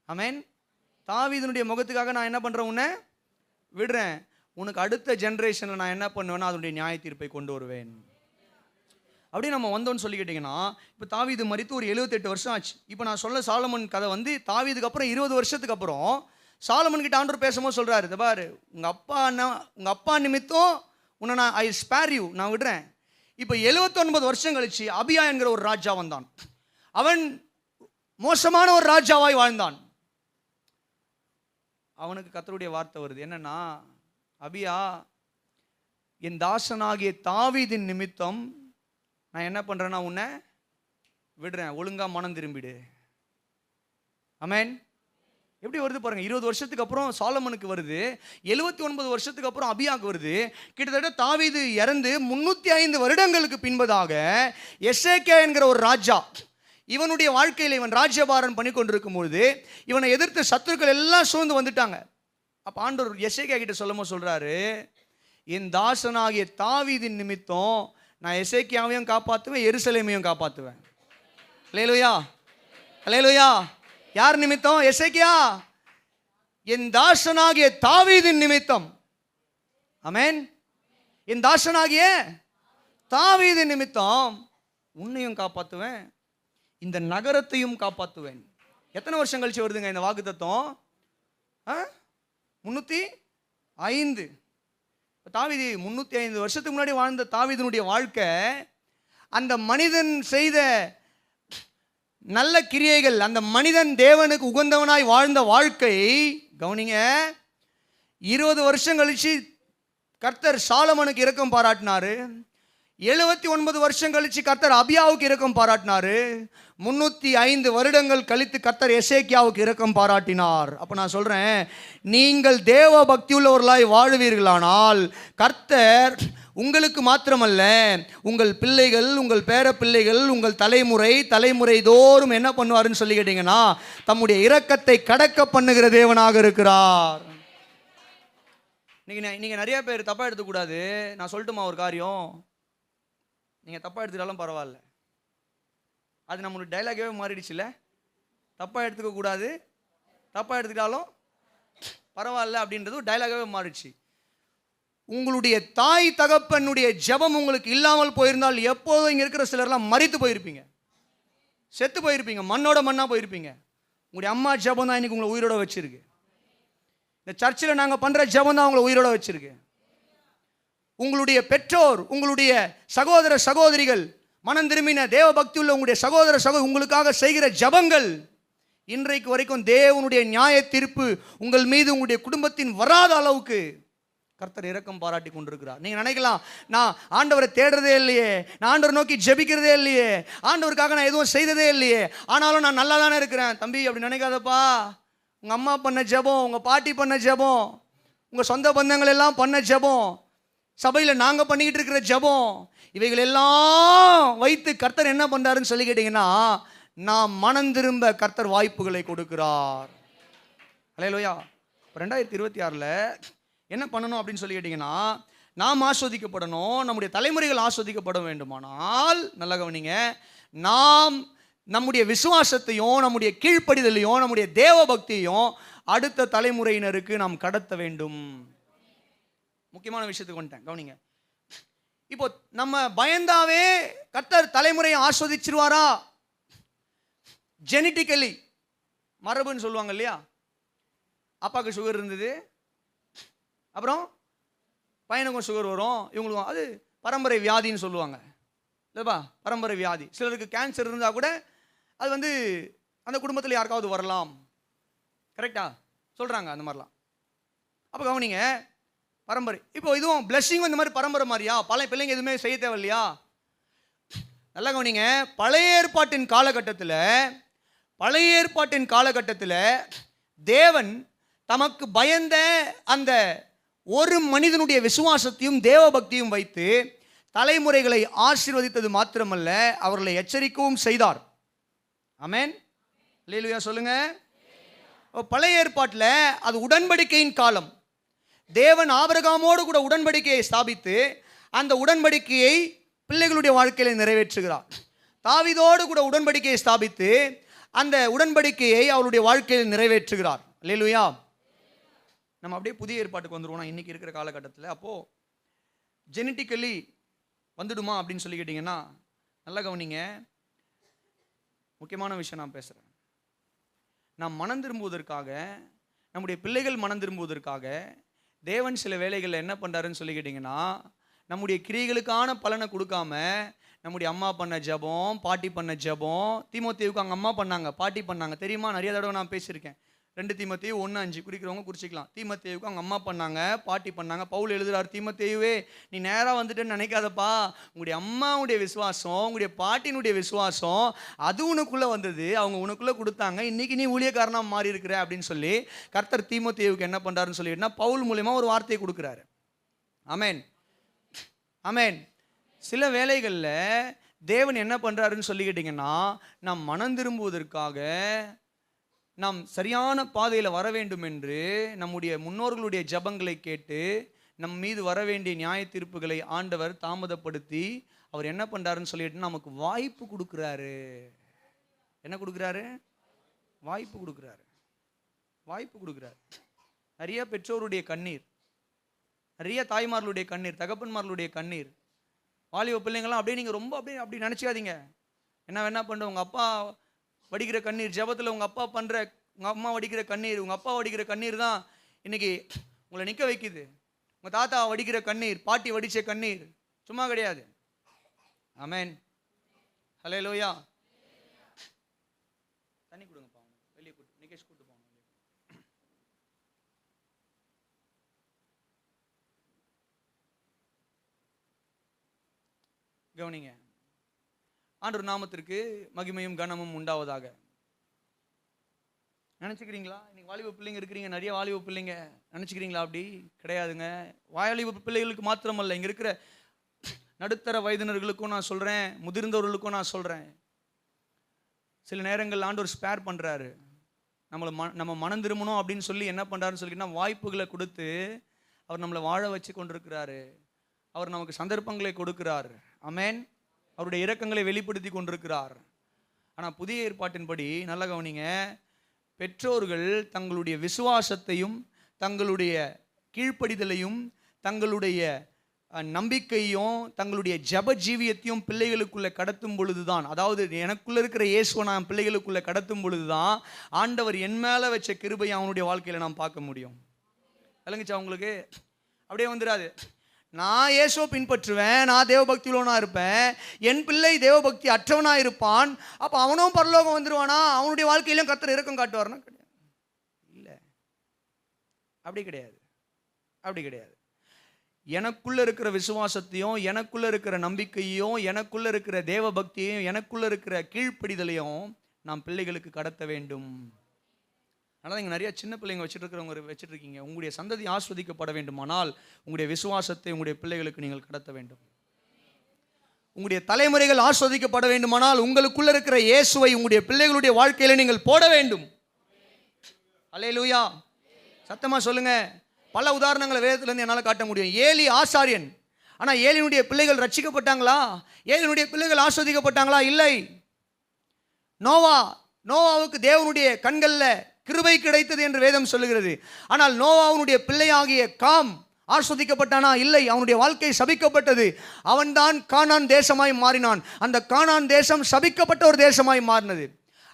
ஆமென். தாவீதினுடைய முகத்துக்காக நான் என்ன பண்றேன்? உன்னை விடுறேன். உனக்கு அடுத்த ஜெனரேஷன்ல நான் என்ன பண்ணுவேன்னா அதனுடைய நியாய தீர்ப்பை கொண்டு வருவேன். அப்படி நம்ம வந்தோன்னு சொல்லிக்கிட்டீங்கன்னா, இப்போ தாவீது மரித்து ஒரு 78 வருஷம் ஆச்சு. இப்போ நான் சொல்ல சாலமன் கதை தாவீதுக்கு அப்புறம் 20 வருஷத்துக்கு அப்புறம் சாலமன் கிட்ட ஆண்டவர் பேசும்போது சொல்றாரு, இந்த பாரு, உங்க அப்பா நிமித்தம் உன்னை நான் ஐ ஸ்பேர் யூ, நான் விடுறேன். இப்போ 79 வருஷம் கழிச்சு அபியா என்கிற ஒரு ராஜா வந்தான். அவன் மோசமான ஒரு ராஜாவாய் வாழ்ந்தான். அவனுக்கு கர்த்தருடைய வார்த்தை வருது, என்னன்னா, அபியா, என் தாசனாகிய தாவீதின் நிமித்தம் நான் என்ன பண்றேன்னா உன்னை விடுறேன், ஒழுங்கா மனம் திரும்பிடு. ஆமென். எப்படி வருது பாருங்க. 20 வருஷத்துக்கு அப்புறம் சாலமனுக்கு வருது, 79 வருஷத்துக்கு அப்புறம் அபியாவுக்கு வருது. கிட்டத்தட்ட தாவீது இறந்து 305 வருடங்களுக்கு பின்பதாக எசேக்கியா என்கிற ஒரு ராஜா, இவனுடைய வாழ்க்கையில் இவன் ராஜ்யபாரம் பண்ணி கொண்டிருக்கும் பொழுது இவனை எதிர்த்து சத்துருக்கள் எல்லாம் சூழ்ந்து வந்துட்டாங்க. அப்ப ஆண்டவர் எசேக்கியா கிட்ட சொல்றாரு, என் தாசனாகிய தாவீதின் நிமித்தம் நான் எசேக்கியாவையும் காப்பாற்றுவேன், எருசலேமையும் காப்பாற்றுவேன். அல்லேலூயா. அல்லேலூயா. யார் நிமித்தம்? எசேக்கியா. என் தாசனாகிய தாவீதின் நிமித்தம். ஆமென். என் தாசனாகிய தாவீதின் நிமித்தம் உன்னையும் காப்பாற்றுவேன், இந்த நகரத்தையும் காப்பாற்றுவேன். எத்தனை வருஷம் கழிச்சு வருதுங்க இந்த வாக்குத்தத்தம்? 305. தாவீது 305 வருஷத்துக்கு முன்னாடி வாழ்ந்த தாவீதினுடைய வாழ்க்கை, அந்த மனிதன் செய்த நல்ல கிரியைகள், அந்த மனிதன் தேவனுக்கு உகந்தவனாய் வாழ்ந்த வாழ்க்கை, கவனிங்க, 20 வருஷம் கழிச்சு கர்த்தர் சாலமனுக்கு இரக்கம் பாராட்டினாரு. 79 வருஷம் கழிச்சு கர்த்தர் அபியாவுக்கு இரக்கம் பாராட்டினாரு. 305 வருடங்கள் கழித்து கர்த்தர் எசேக்கியாவுக்கு இரக்கம் பாராட்டினார். அப்போ நான் சொல்றேன், நீங்கள் தேவ பக்தி உள்ளவர்களாய் வாழுவீர்களானால் கர்த்தர் உங்களுக்கு மாத்திரமல்ல, உங்கள் பிள்ளைகள், உங்கள் பேர பிள்ளைகள், உங்கள் தலைமுறை தோறும் என்ன பண்ணுவாருன்னு சொல்லி கேட்டீங்கன்னா தம்முடைய இரக்கத்தை கடக்க பண்ணுகிற தேவனாக இருக்கிறார். நீங்க நிறைய பேர் தப்பா எடுத்துக்கூடாது. நான் சொல்லட்டுமா ஒரு காரியம்? நீங்கள் தப்பாக எடுத்துக்கிட்டாலும் பரவாயில்ல, அது நம்மளுடைய டைலாகவே மாறிடுச்சுல. தப்பாக எடுத்துக்க கூடாது, தப்பாக எடுத்துக்கிட்டாலும் பரவாயில்ல அப்படின்றது ஒரு டைலாகவே மாறிடுச்சு. உங்களுடைய தாய் தகப்பனுடைய ஜெபம் உங்களுக்கு இல்லாமல் போயிருந்தால் எப்போதும் இங்கே இருக்கிற சிலர்லாம் மரித்து போயிருப்பீங்க, செத்து போயிருப்பீங்க, மண்ணோட மண்ணாக போயிருப்பீங்க. உங்களுடைய அம்மா ஜெபம் தான் இன்னைக்கு உங்களை உயிரோட வச்சிருக்கு. இந்த சர்ச்சில் நாங்கள் பண்ணுற ஜெபம் தான் உங்களை உயிரோட வச்சிருக்கு. உங்களுடைய பெற்றோர், உங்களுடைய சகோதர சகோதரிகள், மனம் திரும்பின தேவ பக்தி உள்ள உங்களுடைய சகோதர உங்களுக்காக செய்கிற ஜெபங்கள் இன்றைக்கு வரைக்கும் தேவனுடைய நியாய தீர்ப்பு உங்கள் மீது உங்களுடைய குடும்பத்தின் வராத அளவுக்கு கர்த்தர் இரக்கம் பாராட்டி கொண்டிருக்கிறார். நீங்கள் நினைக்கலாம், நான் ஆண்டவரை தேடுறதே இல்லையே, நான் ஆண்டவரை நோக்கி ஜெபிக்கிறதே இல்லையே, ஆண்டவருக்காக நான் எதுவும் செய்ததே இல்லையே, ஆனாலும் நான் நல்லா தானே இருக்கிறேன். தம்பி, அப்படி நினைக்காதப்பா. உங்கள் அம்மா பண்ண ஜெபம், உங்கள் பாட்டி பண்ண ஜெபம், உங்கள் சொந்த பந்தங்கள் எல்லாம் பண்ண ஜெபம், சபையில் நாங்கள் பண்ணிக்கிட்டு இருக்கிற ஜெபம், இவைகள் எல்லாம் வைத்து கர்த்தர் என்ன பண்ணுறாருன்னு சொல்லி கேட்டிங்கன்னா, நான் மனம் திரும்ப கர்த்தர் வாய்ப்புகளை கொடுக்கிறார். அல்லேலூயா. 2026 என்ன பண்ணணும் அப்படின்னு சொல்லி கேட்டிங்கன்னா, நாம் ஆஸ்வதிக்கப்படணும், நம்முடைய தலைமுறைகள் ஆஸ்வதிக்கப்பட வேண்டுமானால் நல்ல கவனிங்க, நாம் நம்முடைய விசுவாசத்தையும் நம்முடைய கீழ்ப்படிதலையும் நம்முடைய தேவ பக்தியையும் அடுத்த தலைமுறையினருக்கு நாம் கடத்த வேண்டும். முக்கியமான விஷயத்துக்கு வந்துட்டேன், கவனிங்க. இப்போ நம்ம பயந்தாவே கர்த்தர் தலைமுறையை ஆஸ்வதிச்சிருவாரா? ஜெனட்டிக்கலி, மரபுன்னு சொல்லுவாங்க இல்லையா, அப்பாவுக்கு சுகர் இருந்தது, அப்புறம் பையனுக்கும் சுகர் வரும், இவங்களுக்கும் அது பரம்பரை வியாதின்னு சொல்லுவாங்க இல்லைப்பா, பரம்பரை வியாதி. சிலருக்கு கேன்சர் இருந்தால் கூட அது அந்த குடும்பத்தில் யாருக்காவது வரலாம், கரெக்டா சொல்கிறாங்க அந்த மாதிரிலாம். அப்போ கவனிங்க, பரம்பரை. இப்போ இதுவும் பிளஸ்ஸிங் இந்த மாதிரி பரம்பரை மாதிரியா? பழைய பிள்ளைங்க எதுவுமே செய்ய தேவையில்லையா? நல்லா கவனிங்க, பழைய ஏற்பாட்டின் காலகட்டத்தில் தேவன் தமக்கு பயந்த அந்த ஒரு மனிதனுடைய விசுவாசத்தையும் தேவ பக்தியும் வைத்து தலைமுறைகளை ஆசீர்வதித்தது மாத்திரமல்ல, அவர்களை எச்சரிக்கவும் செய்தார். ஆமென், அல்லேலூயா சொல்லுங்க. பழைய ஏற்பாட்டில் அது உடன்படிக்கையின் காலம். தேவன் ஆபிரகாமோடு கூட உடன்படிக்கையை ஸ்தாபித்து அந்த உடன்படிக்கையை பிள்ளைகளுடைய வாழ்க்கையில் நிறைவேற்றுகிறார். தாவீதோடு கூட உடன்படிக்கையை ஸ்தாபித்து அந்த உடன்படிக்கையை அவருடைய வாழ்க்கையில் நிறைவேற்றுகிறார். அல்லேலூயா. நம்ம அப்படியே புதிய ஏற்பாட்டுக்கு வந்துடுவோம் இன்னைக்கு இருக்கிற காலகட்டத்தில். அப்போது ஜெனட்டிக்கலி வந்துடுமா அப்படின்னு சொல்லி கேட்டிங்கன்னா, நல்லா கவனிங்க, முக்கியமான விஷயம் நான் பேசுகிறேன். நாம் மனம் திரும்புவதற்காக, நம்முடைய பிள்ளைகள் மனம் திரும்புவதற்காக தேவன் சில வேலைகளில் என்ன பண்ணுறாருன்னு சொல்லி கேட்டிங்கன்னா, நம்முடைய கிரியைகளுக்கான பலனை கொடுக்காம நம்முடைய அம்மா பண்ண ஜெபம், பாட்டி பண்ண ஜெபம், தீமோத்தேயுக்கு அவங்க அம்மா பண்ணாங்க, பாட்டி பண்ணாங்க, தெரியுமா? நிறைய தடவை நான் பேசியிருக்கேன். 2 தீமோத்தேயு 1:5 குறிக்கிறவங்க குறிச்சிக்கலாம். தீமோத்தேயுக்கு அவங்க அம்மா பண்ணாங்க, பாட்டி பண்ணாங்க. பவுல் எழுதுறாரு, தீமோத்தேயுவே நீ நேராக வந்துட்டேன்னு நினைக்காதப்பா, உங்களுடைய அம்மாவுடைய விசுவாசம், உங்களுடைய பாட்டினுடைய விசுவாசம் அது உனக்குள்ளே வந்தது, அவங்க உனக்குள்ளே கொடுத்தாங்க, இன்னைக்கு நீ ஊழியக்காரனாக மாறி இருக்கிற அப்படின்னு சொல்லி கர்த்தர் தீமோத்தேயுக்கு என்ன பண்ணுறாருன்னு சொல்லிட்டுனா பவுல் மூலமா ஒரு வார்த்தையை கொடுக்குறாரு. ஆமென், ஆமென். சில வேளைகளில் தேவன் என்ன பண்ணுறாருன்னு சொல்லி கேட்டிங்கன்னா, நாம் மனம் திரும்புவதற்காக, நாம் சரியான பாதையில் வர வேண்டும் என்று நம்முடைய முன்னோர்களுடைய ஜபங்களை கேட்டு நம் மீது வர வேண்டிய நியாய தீர்ப்புகளை ஆண்டவர் தாமதப்படுத்தி அவர் என்ன பண்ணுறாருன்னு சொல்லிட்டு நமக்கு வாய்ப்பு கொடுக்குறாரு. என்ன கொடுக்குறாரு? வாய்ப்பு கொடுக்குறாரு. வாய்ப்பு கொடுக்குறாரு. நிறைய பெற்றோருடைய கண்ணீர், நிறைய தாய்மார்களுடைய கண்ணீர், தகப்பன்மார்களுடைய கண்ணீர், வாலிப பிள்ளைங்கள்லாம் அப்படியே நீங்கள் ரொம்ப அப்படி நினச்சிக்காதீங்க. என்ன பண்ணுற உங்கள் அப்பா வடிக்கிற கண்ணீர், ஜெபத்தில் உங்கள் அம்மா வடிக்கிற கண்ணீர், உங்கள் அப்பா வடிக்கிற கண்ணீர் தான் இன்னைக்கு உங்களை நிற்க வைக்குது. உங்கள் தாத்தா வடிக்கிற கண்ணீர், பாட்டி வடித்த கண்ணீர் சும்மா கிடையாது. ஆமென், ஹல்லேலூயா. தண்ணி கொடுங்கப்பா, வெளியே கூட்டு நிகேஷ் கூட்டு போங்க. கவனிங்க, ஆண்டவர் நாமத்திற்கு மகிமையும் கனமும் உண்டாவதாக. நினச்சிக்கிறீங்களா? இன்னைக்கு வாலிப பிள்ளைங்க இருக்கிறீங்க, நிறைய வாலிப பிள்ளைங்க, நினச்சிக்கிறீங்களா? அப்படி கிடையாதுங்க. வாலிப பிள்ளைகளுக்கு மாத்திரமல்ல, இங்கே இருக்கிற நடுத்தர வயதினர்களுக்கும் நான் சொல்கிறேன், முதிர்ந்தவர்களுக்கும் நான் சொல்கிறேன், சில நேரங்கள் ஆண்டவர் ஸ்பேர் பண்ணுறாரு. நம்ம மனம் திரும்பணும் அப்படின்னு சொல்லி என்ன பண்ணுறாருன்னு சொல்லினா வாய்ப்புகளை கொடுத்து அவர் நம்மளை வாழ வச்சு கொண்டிருக்கிறாரு. அவர் நமக்கு சந்தர்ப்பங்களை கொடுக்கிறார். ஆமென். அவருடைய இரக்கங்களை வெளிப்படுத்தி கொண்டிருக்கிறார். ஆனால் புதிய ஏற்பாட்டின்படி நல்ல கவனிங்க, பெற்றோர்கள் தங்களுடைய விசுவாசத்தையும் தங்களுடைய கீழ்ப்படிதலையும் தங்களுடைய நம்பிக்கையும் தங்களுடைய ஜப ஜீவியத்தையும் பிள்ளைகளுக்குள்ளே கடத்தும் பொழுதுதான், அதாவது எனக்குள்ளே இருக்கிற இயேசுவை நான் பிள்ளைகளுக்குள்ளே கடத்தும் பொழுதுதான் ஆண்டவர் என் மேலே வச்ச கிருபையை அவனுடைய வாழ்க்கையில் நாம் பார்க்க முடியும். விளங்குச்சா உங்களுக்கு? அப்படியே வந்துடாது, நான் இயேசுவை பின்பற்றுவேன், நான் தேவபக்தி உள்ளவனாக இருப்பேன், என் பிள்ளை தேவபக்தி அற்றவனாக இருப்பான், அப்போ அவனும் பரலோகம் வந்துடுவானா, அவனுடைய வாழ்க்கையிலும் கர்த்தர் இரக்கம் காட்டுவார்னா கிடையாது. இல்லை, அப்படி கிடையாது, அப்படி கிடையாது. எனக்குள்ளே இருக்கிற விசுவாசத்தையும் எனக்குள்ளே இருக்கிற நம்பிக்கையும் எனக்குள்ளே இருக்கிற தேவபக்தியையும் எனக்குள்ளே இருக்கிற கீழ்ப்படிதலையும் நாம் பிள்ளைகளுக்கு கடத்த வேண்டும். அதனால் நீங்கள் நிறைய சின்ன பிள்ளைங்க வச்சுருக்கீங்க. உங்களுடைய சந்ததி ஆஸ்வதிக்கப்பட வேண்டுமானால் உங்களுடைய விசுவாசத்தை உங்களுடைய பிள்ளைகளுக்கு நீங்கள் கடத்த வேண்டும். உங்களுடைய தலைமுறைகள் ஆஸ்வதிக்கப்பட வேண்டுமானால் உங்களுக்குள்ள இருக்கிற இயேசுவை உங்களுடைய பிள்ளைகளுடைய வாழ்க்கையில நீங்கள் போட வேண்டும். அல்லேலூயா, சத்தமா சொல்லுங்க. பல உதாரணங்களை வேதத்திலிருந்து என்னால் காட்ட முடியும். ஏலி ஆசாரியன், ஆனால் ஏலினுடைய பிள்ளைகள் ரட்சிக்கப்பட்டாங்களா? ஏலினுடைய பிள்ளைகள் ஆஸ்வதிக்கப்பட்டாங்களா? இல்லை. நோவாவுக்கு தேவனுடைய கண்களில் கிருபை கிடைத்தது என்று வேதம் சொல்லுகிறது. ஆனால் நோவாவுடைய பிள்ளையாகிய காம் ஆஸ்வதிக்கப்பட்டானா? இல்லை, அவனுடைய வாழ்க்கை சபிக்கப்பட்டது. அவன்தான் கானான் தேசமாய் மாறினான். அந்த கானான் தேசம் சபிக்கப்பட்ட ஒரு தேசமாய் மாறினது.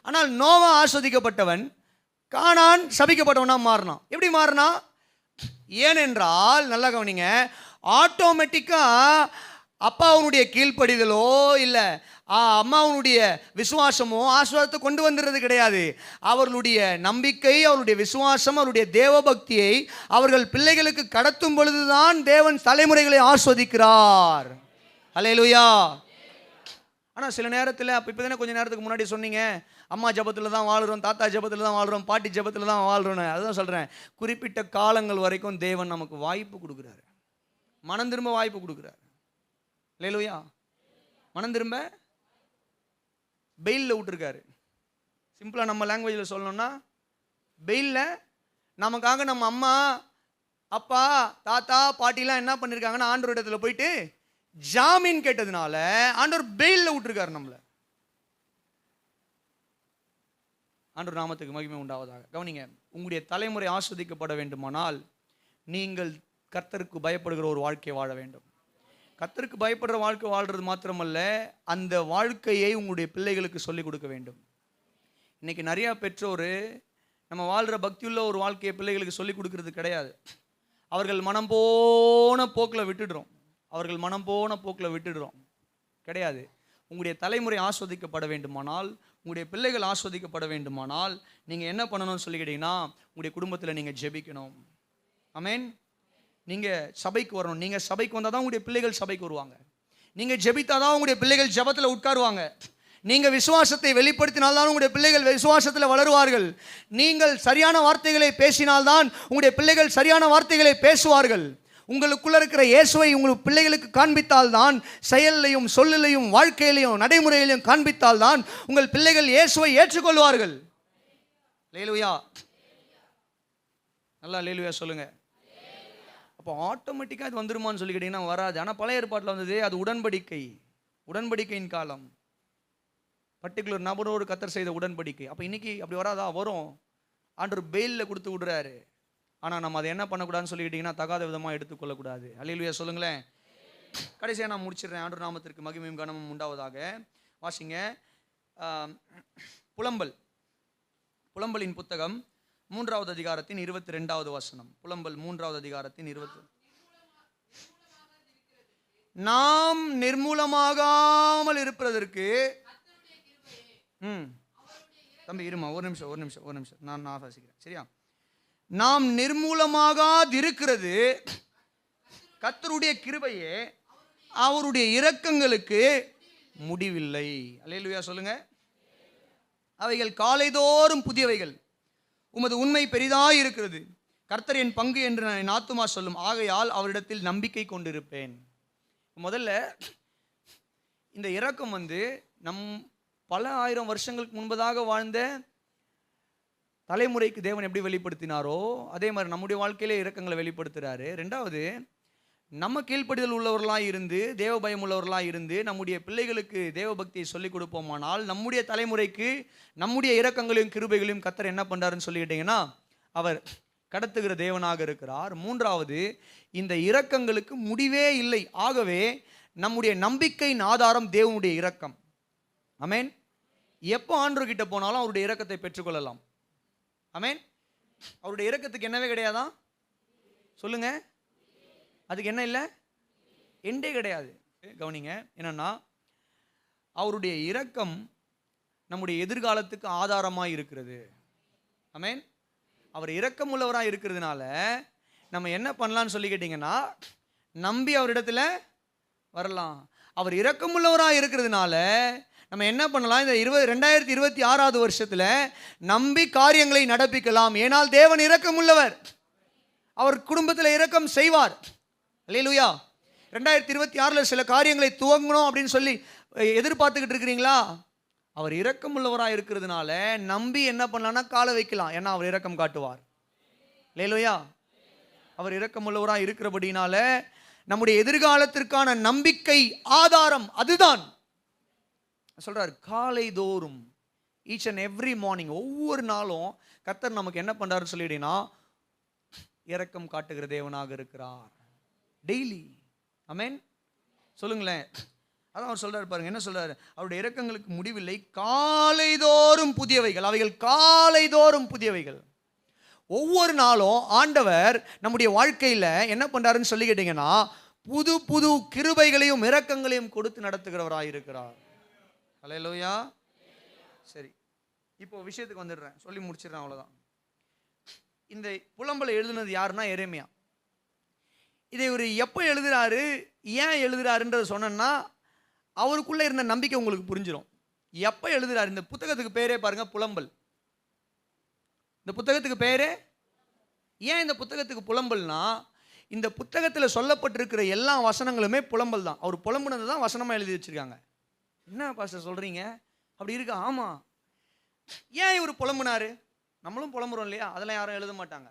ஆனால் நோவா ஆஸ்வதிக்கப்பட்டவன், கானான் சபிக்கப்பட்டவனா மாறினான். எப்படி மாறினா? ஏனென்றால் நல்லா கவனிங்க, ஆட்டோமேட்டிக்காக அப்பாவுடைய கீழ்ப்படிதலோ இல்லை அம்மாவுடைய விசுவாசமோ ஆஸ்வாதத்தை கொண்டு வந்துடுறது கிடையாது. அவர்களுடைய நம்பிக்கை, அவருடைய விசுவாசம், அவருடைய தேவபக்தியை அவர்கள் பிள்ளைகளுக்கு கடத்தும் பொழுதுதான் தேவன் தலைமுறைகளை ஆஸ்வதிக்கிறார். அல்லேலூயா. ஆனால் சில நேரத்தில் அப்போ இப்போ தானே கொஞ்சம் நேரத்துக்கு முன்னாடி சொன்னீங்க, அம்மா ஜபத்தில் தான் வாழ்கிறோம், தாத்தா ஜபத்தில் தான் வாழ்கிறோம், பாட்டி ஜபத்தில் தான் வாழ்கிறோன்னு. அதுதான் சொல்கிறேன், குறிப்பிட்ட காலங்கள் வரைக்கும் தேவன் நமக்கு வாய்ப்பு கொடுக்குறாரு, மனம் திரும்ப வாய்ப்பு கொடுக்குறாரு. அல்லேலூயா. மனம் திரும்ப பெயிலில் விட்டுருக்காரு. சிம்பிளாக நம்ம லாங்குவேஜில் சொல்லணும்னா, பெயிலில் நமக்காக நம்ம அம்மா அப்பா தாத்தா பாட்டிலாம் என்ன பண்ணியிருக்காங்கன்னா, ஆண்டவர் இடத்துல போயிட்டு ஜாமீன் கேட்டதுனால ஆண்டவர் பெயிலில் விட்டுருக்காரு நம்மளை. ஆண்டவர் நாமத்துக்கு மகிமை உண்டாவதாக. கவனிங்க, உங்களுடைய தலைமுறை ஆஸ்வதிக்கப்பட வேண்டுமானால் நீங்கள் கர்த்தருக்கு பயப்படுகிற ஒரு வாழ்க்கையை வாழ வேண்டும். கர்த்தருக்கு பயப்படுற வாழ்க்கை வாழ்கிறது மாத்திரமல்ல, அந்த வாழ்க்கையை உங்களுடைய பிள்ளைகளுக்கு சொல்லிக் கொடுக்க வேண்டும். இன்றைக்கி நிறையா பெற்றோர் நம்ம வாழ்கிற பக்தியுள்ள ஒரு வாழ்க்கையை பிள்ளைகளுக்கு சொல்லிக் கொடுக்கறது கிடையாது. அவர்கள் மனம் போன போக்கில் விட்டுடுறோம். கிடையாது. உங்களுடைய தலைமுறை ஆஸ்வதிக்கப்பட வேண்டுமானால், உங்களுடைய பிள்ளைகள் ஆஸ்வதிக்கப்பட வேண்டுமானால் நீங்கள் என்ன பண்ணணும்னு சொல்லிக்கிட்டீங்கன்னா, உங்களுடைய குடும்பத்தில் நீங்கள் ஜெபிக்கணும். ஆமென். நீங்கள் சபைக்கு வரணும். நீங்கள் சபைக்கு வந்தால் தான் உங்களுடைய பிள்ளைகள் சபைக்கு வருவாங்க. நீங்கள் ஜெபித்தால் தான் உங்களுடைய பிள்ளைகள் ஜெபத்தில் உட்காருவாங்க. நீங்கள் விசுவாசத்தை வெளிப்படுத்தினால்தான் உங்களுடைய பிள்ளைகள் விசுவாசத்தில் வளருவார்கள். நீங்கள் சரியான வார்த்தைகளை பேசினால்தான் உங்களுடைய பிள்ளைகள் சரியான வார்த்தைகளை பேசுவார்கள். உங்களுக்குள்ள இருக்கிற இயேசுவை உங்கள் பிள்ளைகளுக்கு காண்பித்தால்தான், செயலையும் சொல்லிலையும் வாழ்க்கையிலையும் நடைமுறையிலையும் காண்பித்தால்தான் உங்கள் பிள்ளைகள் இயேசுவை ஏற்றுக்கொள்வார்கள். அல்லேலூயா. நல்லா அல்லேலூயா சொல்லுங்க. அப்போ ஆட்டோமேட்டிக்காக அது வந்துருமான்னு சொல்லிக்கிட்டீங்கன்னா வராது. ஆனால் பழைய ஏற்பாட்டில் வந்தது, அது உடன்படிக்கையின் காலம். பர்டிகுலர் நபரோடு கர்த்தர் செய்த உடன்படிக்கை. அப்போ இன்னைக்கு அப்படி வராதா? வரும். ஆண்டவர் பெயிலில் கொடுத்து விடுறாரு. ஆனால் நம்ம அதை என்ன பண்ணக்கூடாதுன்னு சொல்லிக்கிட்டிங்கன்னா தகாத விதமாக எடுத்துக்கொள்ளக்கூடாது. அல்லேலூயா சொல்லுங்களேன். கடைசியாக நான் முடிச்சிடுறேன். ஆண்டவர் நாமத்திற்கு மகிமையும் கனமும் உண்டாவதாக. வாசிங்க புலம்பலின் புத்தகம் 3வது அதிகாரத்தின் 22வது வசனம். புலம்பல் 3வது அதிகாரத்தின் 20. நாம் நிர்மூலமாகாமல் இருப்பதற்கு தம்பி இருமா, ஒரு நிமிஷம் நான் வாசிக்கிறேன், சரியா? நாம் நிர்மூலமாகாதிருக்கிறது கர்த்தருடைய கிருபையே, அவருடைய இரக்கங்களுக்கு முடிவில்லை. அல்லேலூயா சொல்லுங்க. அவைகள் காலைதோறும் புதியவைகள், உமது உண்மை பெரிதாய் இருக்கிறது. கர்த்தர் என் பங்கு என்று என் ஆத்துமா சொல்லும், ஆகையால் அவரிடத்தில் நம்பிக்கை கொண்டிருப்பேன். முதல்ல இந்த இரக்கம் நம் பல ஆயிரம் வருஷங்களுக்கு முன்பதாக வாழ்ந்த தலைமுறைக்கு தேவன் எப்படி வெளிப்படுத்தினாரோ அதே மாதிரி நம்முடைய வாழ்க்கையிலே இரக்கங்களை வெளிப்படுத்துகிறாரு. ரெண்டாவது, நம்ம கீழ்ப்படிதல் உள்ளவர்களாக இருந்து தேவ பயம் உள்ளவர்களாக இருந்து நம்முடைய பிள்ளைகளுக்கு தேவ பக்தியை சொல்லிக் கொடுப்போமானால் நம்முடைய தலைமுறைக்கு நம்முடைய இரக்கங்களையும் கிருபைகளையும் கர்த்தர் என்ன பண்ணுறாருன்னு சொல்லிக்கிட்டீங்கன்னா அவர் கடத்துகிற தேவனாக இருக்கிறார். மூன்றாவது, இந்த இரக்கங்களுக்கு முடிவே இல்லை. ஆகவே நம்முடைய நம்பிக்கையின் ஆதாரம் தேவனுடைய இரக்கம். ஆமென். எப்போ ஆண்டவர்கிட்ட போனாலும் அவருடைய இரக்கத்தை பெற்றுக்கொள்ளலாம். ஆமென். அவருடைய இரக்கத்துக்கு என்னவே கிடையாதான்? சொல்லுங்க. அதுக்கு என்ன இல்லை? எண்டே கிடையாது. கவனிங்க, என்னன்னா அவருடைய இரக்கம் நம்முடைய எதிர்காலத்துக்கு ஆதாரமாக இருக்கிறது. ஆமென். அவர் இரக்கம் உள்ளவராக இருக்கிறதுனால நம்ம என்ன பண்ணலான்னு சொல்லி கேட்டிங்கன்னா, நம்பி அவரிடத்துல வரலாம். அவர் இரக்கம் உள்ளவராக இருக்கிறதுனால நம்ம என்ன பண்ணலாம்? இந்த 2026 வருஷத்தில் நம்பி காரியங்களை நடப்பிக்கலாம். ஏனால் தேவன் இரக்கம் உள்ளவர், அவர் குடும்பத்தில் இரக்கம் செய்வார். அல்லேலூயா. 2026 சில காரியங்களை துவங்கணும் அப்படின்னு சொல்லி எதிர்பார்த்துக்கிட்டு இருக்கிறீங்களா? அவர் இரக்கம் உள்ளவராக இருக்கிறதுனால நம்பி என்ன பண்ணலாம்னா காலை வைக்கலாம். ஏன்னா அவர் இரக்கம் காட்டுவார். அல்லேலூயா. அவர் இரக்கம் உள்ளவராக இருக்கிறபடினால நம்முடைய எதிர்காலத்திற்கான நம்பிக்கை ஆதாரம் அதுதான். சொல்றார், காலை தோறும், ஈச் அண்ட் எவ்ரி மார்னிங், ஒவ்வொரு நாளும் கர்த்தர் நமக்கு என்ன பண்றாருன்னு சொல்லிட்டீங்கன்னா இரக்கம் காட்டுகிற தேவனாக இருக்கிறார். டெய்லி. ஆமென். சொல்லுங்களேன். அதான் அவர் சொல்றாரு பாருங்க, என்ன சொல்றாரு? அவருடைய இரக்கங்களுக்கு முடிவில்லை, காலைதோறும் புதியவைகள். அவைகள் காலைதோறும் புதியவைகள். ஒவ்வொரு நாளும் ஆண்டவர் நம்முடைய வாழ்க்கையில் என்ன பண்றாருன்னு சொல்லி கேட்டீங்கன்னா புது புது கிருபைகளையும் இரக்கங்களையும் கொடுத்து நடத்துகிறவராக இருக்கிறார். அல்லேலூயா. சரி, இப்போ விஷயத்துக்கு வந்துடுறேன், சொல்லி முடிச்சிடுறேன், அவ்வளோதான். இந்த புலம்பலை எழுதுனது யாருன்னா எரேமியா. இதை ஒரு எப்போ எழுதுறாரு, ஏன் எழுதுறாருன்றதை சொன்னா அவருக்குள்ளே இருந்த நம்பிக்கை உங்களுக்கு புரிஞ்சிடும். எப்போ எழுதுறாரு? இந்த புத்தகத்துக்கு பேரே பாருங்க, புலம்பல். இந்த புத்தகத்துக்கு பேரே ஏன் இந்த புத்தகத்துக்கு புலம்பல்னா, இந்த புத்தகத்தில் சொல்லப்பட்டிருக்கிற எல்லா வசனங்களுமே புலம்பல் தான். அவர் புலம்புனது தான் வசனமாக எழுதி வச்சிருக்காங்க. என்ன பாஸ்டர் சொல்றீங்க? அப்படி இருக்கா? ஆமாம். ஏன் இவர் புலம்புனாரு? நம்மளும் புலம்புறோம் இல்லையா? அதெல்லாம் யாரும் எழுத மாட்டாங்க.